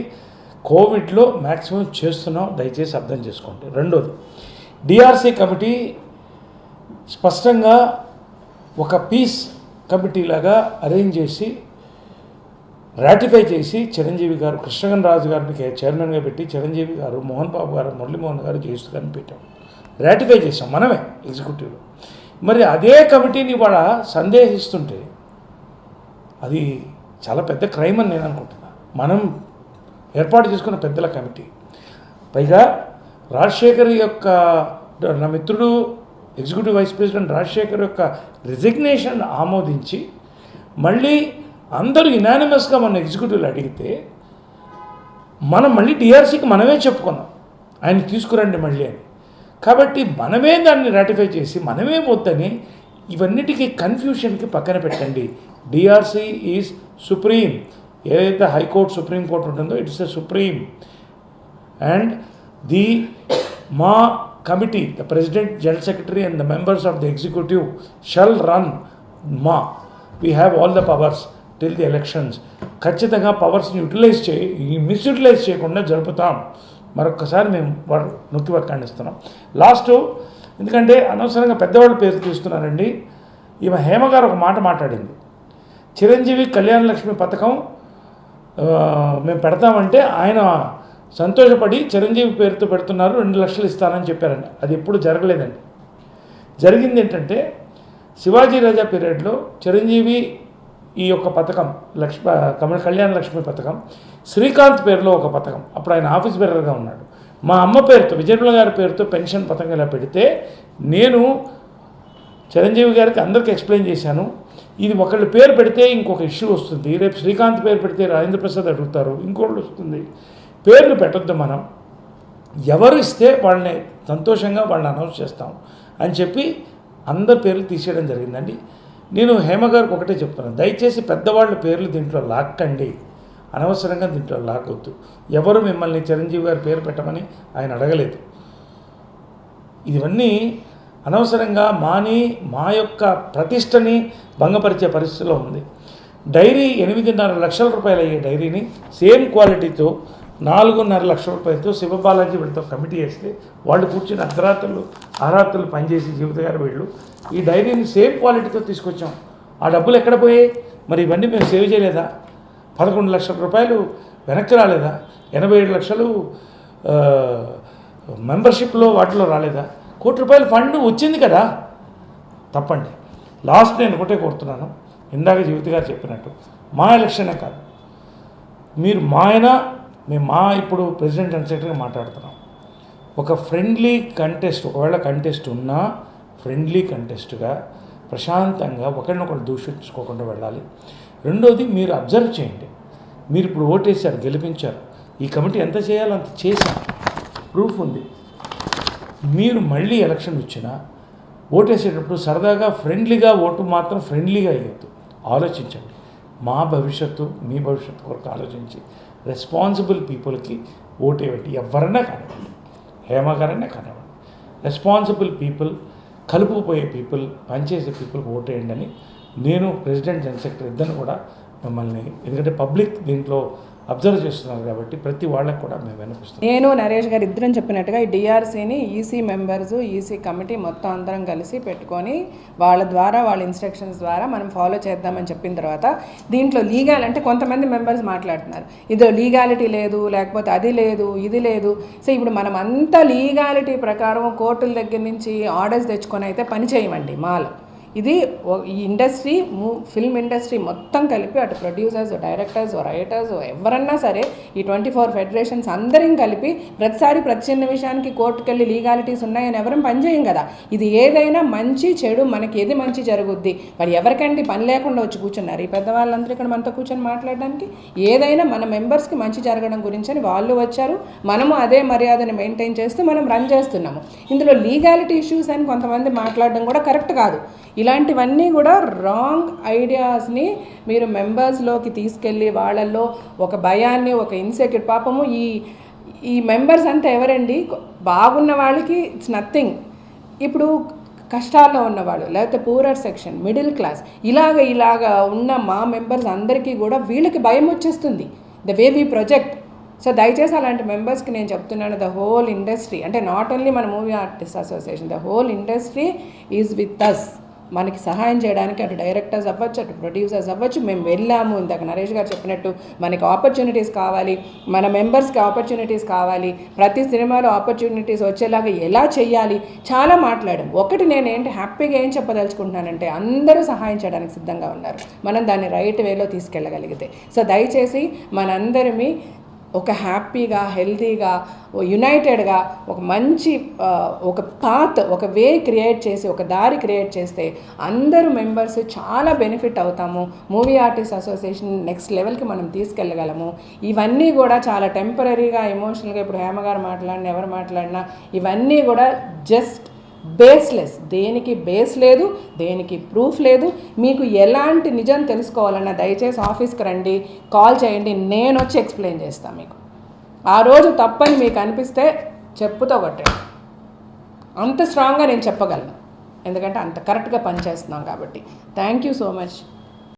కోవిడ్లో మ్యాక్సిమం చేస్తున్నాం, దయచేసి అర్థం చేసుకోండి. రెండోది, డిఆర్సీ కమిటీ స్పష్టంగా ఒక పీస్ కమిటీలాగా అరేంజ్ చేసి రాటిఫై చేసి చిరంజీవి గారు, కృష్ణగన్ రాజు గారిని చైర్మన్గా పెట్టి, చిరంజీవి గారు, మోహన్ బాబు గారు, మురళీమోహన్ గారు, జయస్తు గారిని పెట్టాం, రాటిఫై చేసాం మనమే ఎగ్జిక్యూటివ్లో. మరి అదే కమిటీని ఇవాళ సందేహిస్తుంటే అది చాలా పెద్ద క్రైమ్ అని నేను అనుకుంటున్నా. మనం ఏర్పాటు చేసుకున్న పెద్దల కమిటీ, పైగా రాజశేఖర్ యొక్క, నా మిత్రుడు ఎగ్జిక్యూటివ్ వైస్ ప్రెసిడెంట్ రాజశేఖర్ యొక్క రిజిగ్నేషన్ ఆమోదించి మళ్ళీ అందరూ యునానిమస్గా మన ఎగ్జిక్యూటివ్లు అడిగితే మనం మళ్ళీ డిఆర్సీకి మనమే చెప్పుకున్నాం ఆయన తీసుకురండి మళ్ళీ అని. కాబట్టి మనమే దాన్ని రాటిఫై చేసి మనమే వద్దని ఇవన్నిటికీ కన్ఫ్యూషన్కి పక్కన పెట్టండి. DRC is supreme. ఏదైతే హైకోర్టు సుప్రీంకోర్టు ఉంటుందో ఇట్స్ ఎ సుప్రీం. అండ్ మా committee, the president, general secretary and the members of the executive shall run we have all the powers till the elections. ఖచ్చితంగా పవర్స్ని మిస్యూటిలైజ్ చేయకుండా జరుపుతాం. మరొకసారి మేము వాడు నొక్కి ఖండిస్తున్నాం. లాస్ట్, ఎందుకంటే అనవసరంగా పెద్దవాళ్ళ పేరు తీస్తున్నారండి. ఈమె హేమ గారు ఒక మాట మాట్లాడింది, చిరంజీవి కళ్యాణ లక్ష్మి పథకం మేము పెడతామంటే ఆయన సంతోషపడి చిరంజీవి పేరుతో పెడుతున్నారు, 2 లక్షలు ఇస్తానని చెప్పారండి. అది ఎప్పుడు జరగలేదండి. జరిగింది ఏంటంటే శివాజీ రాజా పీరియడ్లో చిరంజీవి ఈ యొక్క పథకం కళ్యాణ లక్ష్మి పథకం శ్రీకాంత్ పేరులో ఒక పథకం, అప్పుడు ఆయన ఆఫీస్ బేరర్గా ఉన్నాడు, మా అమ్మ పేరుతో విజయనుల గారి పేరుతో పెన్షన్ పథకం ఇలా పెడితే నేను చిరంజీవి గారికి అందరికీ ఎక్స్ప్లెయిన్ చేశాను, ఇది ఒకళ్ళ పేరు పెడితే ఇంకొక ఇష్యూ వస్తుంది, రేపు శ్రీకాంత్ పేరు పెడితే రాజేంద్ర ప్రసాద్ అడుగుతారు, ఇంకోళ్ళు వస్తుంది, పేర్లు పెట్టొద్దు, మనం ఎవరు ఇస్తే వాళ్ళని సంతోషంగా వాళ్ళని అనౌన్స్ చేస్తాం అని చెప్పి అందరి పేర్లు తీసేయడం జరిగిందండి. నేను హేమ గారికి ఒకటే చెప్తున్నాను, దయచేసి పెద్దవాళ్ళ పేర్లు దీంట్లో లాక్కండి, అనవసరంగా దీంట్లో లాగొద్దు. ఎవరు మిమ్మల్ని చిరంజీవి గారి పేరు పెట్టమని ఆయన అడగలేదు. ఇవన్నీ అనవసరంగా మా యొక్క ప్రతిష్టని భంగపరిచే పరిస్థితిలో ఉంది. డైరీ 8.5 లక్షల రూపాయలు అయ్యే డైరీని సేమ్ క్వాలిటీతో 4.5 లక్షల రూపాయలతో శివబాలాజీ వీళ్ళతో కమిటీ వేస్తే వాళ్ళు కూర్చుని అర్ధరాత్రులు పనిచేసి జీవిత గారు వీళ్ళు ఈ డైరీని సేమ్ క్వాలిటీతో తీసుకొచ్చాం. ఆ డబ్బులు ఎక్కడ పోయాయి? మరి ఇవన్నీ మేము సేవ్ చేయలేదా? 11 లక్షల రూపాయలు వెనక్కి రాలేదా? 87 లక్షలు మెంబర్షిప్లో వాటిలో రాలేదా? ₹1 కోటి ఫండ్ వచ్చింది కదా, తప్పండి. లాస్ట్ నేను ఒకటే కోరుతున్నాను, ఇందాక జీవిత గారు చెప్పినట్టు మా ఎలక్షనే కాదు, మీరు ఇప్పుడు ప్రెసిడెంట్ అండ్ సెక్రటరీగా మాట్లాడుతున్నాం, ఒక ఫ్రెండ్లీ కంటెస్ట్, ఒకవేళ కంటెస్ట్ ఉన్నా ఫ్రెండ్లీ కంటెస్ట్గా ప్రశాంతంగా ఒకరినొకరు దూషించుకోకుండా వెళ్ళాలి. రెండోది, మీరు అబ్జర్వ్ చేయండి, మీరు ఇప్పుడు ఓటేశారు, గెలిపించారు, ఈ కమిటీ ఎంత చేయాలో అంత చేశారు, ప్రూఫ్ ఉంది. మీరు మళ్ళీ ఎలక్షన్ వచ్చినా ఓటేసేటప్పుడు సరదాగా ఫ్రెండ్లీగా ఓటు మాత్రం ఫ్రెండ్లీగా అయ్యొద్దు, ఆలోచించండి. మా భవిష్యత్తు మీ భవిష్యత్తు కొరకు ఆలోచించి రెస్పాన్సిబుల్ పీపుల్కి ఓటేయండి. ఎవరైనా కానివ్వండి, హేమ గారైనా కానివ్వండి, రెస్పాన్సిబుల్ పీపుల్, కలుపుకుపోయే పీపుల్, పనిచేసే పీపుల్కి ఓటేయండి అని నేను ప్రెసిడెంట్ జనరల్ సెక్రటరీ ఇద్దరిని కూడా మిమ్మల్ని, ఎందుకంటే పబ్లిక్ దీంట్లో అబ్జర్వ్ చేస్తున్నారు కాబట్టి ప్రతి వాళ్ళకి కూడా మేము వినిపిస్తాం.
నేను నరేష్ గారు ఇద్దరం చెప్పినట్టుగా ఈ డిఆర్సీని ఈసీ మెంబర్స్, ఈసీ కమిటీ మొత్తం అందరం కలిసి పెట్టుకొని వాళ్ళ ద్వారా, వాళ్ళ ఇన్స్ట్రక్షన్స్ ద్వారా మనం ఫాలో చేద్దామని చెప్పిన తర్వాత దీంట్లో లీగాల్ అంటే కొంతమంది మెంబర్స్ మాట్లాడుతున్నారు, ఇదో లీగాలిటీ లేదు, లేకపోతే అది లేదు, ఇది లేదు. సో ఇప్పుడు మనం అంతా లీగాలిటీ ప్రకారం కోర్టుల దగ్గర నుంచి ఆర్డర్స్ తెచ్చుకొని అయితే పని చేయమండి. ఇది ఈ ఇండస్ట్రీ, ఫిల్మ్ ఇండస్ట్రీ మొత్తం కలిపి, అటు ప్రొడ్యూసర్స్, డైరెక్టర్స్, రైటర్స్, ఎవరన్నా సరే ఈ 24 ఫెడరేషన్స్ అందరం కలిపి ప్రతిసారి ప్రతి చిన్న విషయానికి కోర్టుకు వెళ్ళి లీగాలిటీస్ ఉన్నాయని ఎవరం పనిచేయం కదా. ఇది ఏదైనా మంచి చెడు మనకి ఏది మంచి జరుగుద్ది, మరి ఎవరికంటే పని లేకుండా వచ్చి కూర్చున్నారు ఈ పెద్దవాళ్ళందరూ ఇక్కడ మనతో కూర్చొని మాట్లాడడానికి. ఏదైనా మన మెంబర్స్కి మంచి జరగడం గురించి అని వాళ్ళు వచ్చారు, మనము అదే మర్యాదను మెయింటైన్ చేస్తూ మనం రన్ చేస్తున్నాము. ఇందులో లీగాలిటీ ఇష్యూస్ అని కొంతమంది మాట్లాడడం కూడా కరెక్ట్ కాదు. ఇలాంటివన్నీ కూడా రాంగ్ ఐడియాస్ని మీరు మెంబర్స్లోకి తీసుకెళ్ళి వాళ్ళల్లో ఒక భయాన్ని, ఒక ఇన్సెక్యూర్, పాపము ఈ మెంబర్స్ అంతా ఎవరండి, బాగున్న వాళ్ళకి ఇట్స్ నథింగ్. ఇప్పుడు కష్టాల్లో ఉన్నవాళ్ళు, లేకపోతే పూరర్ సెక్షన్, మిడిల్ క్లాస్, ఇలాగా ఉన్న మా మెంబర్స్ అందరికీ కూడా వీళ్ళకి భయం వచ్చేస్తుంది the way we project. So దయచేసి అలాంటి మెంబర్స్కి నేను చెప్తున్నాను, ద హోల్ ఇండస్ట్రీ, అంటే నాట్ ఓన్లీ మన movie artist association, the whole industry is with us. మనకి సహాయం చేయడానికి అటు డైరెక్టర్స్ అవ్వచ్చు, అటు ప్రొడ్యూసర్స్ అవ్వచ్చు, మేము వెళ్ళాము. ఇందాక నరేష్ గారు చెప్పినట్టు మనకి ఆపర్చునిటీస్ కావాలి, మన మెంబర్స్కి ఆపర్చునిటీస్ కావాలి, ప్రతి సినిమాలో ఆపర్చునిటీస్ వచ్చేలాగా ఎలా చేయాలి, చాలా మాట్లాడాం. ఒకటి నేనేంటి హ్యాపీగా ఏం చెప్పదలుచుకుంటున్నానంటే అందరూ సహాయం చేయడానికి సిద్ధంగా ఉన్నారు, మనం దాన్ని రైట్ వేలో తీసుకెళ్ళగలిగితే. సో దయచేసి మనందరినీ ఒక హ్యాపీగా, హెల్తీగా, యునైటెడ్గా ఒక మంచి ఒక పాత్, ఒక వే క్రియేట్ చేసి, ఒక దారి క్రియేట్ చేస్తే అందరూ మెంబర్స్ చాలా బెనిఫిట్ అవుతాము. మూవీ ఆర్టిస్ట్ అసోసియేషన్ నెక్స్ట్ లెవెల్కి మనం తీసుకెళ్ళగలము. ఇవన్నీ కూడా చాలా టెంపరీగా, ఎమోషనల్గా, ఇప్పుడు హేమ గారు మాట్లాడినా, ఎవరు మాట్లాడినా ఇవన్నీ కూడా జస్ట్ బేస్లెస్. దేనికి బేస్ లేదు, దేనికి ప్రూఫ్ లేదు. మీకు ఎలాంటి నిజం తెలుసుకోవాలన్నా దయచేసి ఆఫీస్కి రండి, కాల్ చేయండి, నేను వచ్చి ఎక్స్ప్లెయిన్ చేస్తాను మీకు. ఆ రోజు తప్పని మీకు అనిపిస్తే చెప్పుతో కొట్టండి. అంత స్ట్రాంగ్గా నేను చెప్పగలను, ఎందుకంటే అంత కరెక్ట్గా పనిచేస్తున్నాం కాబట్టి. Thank you so much.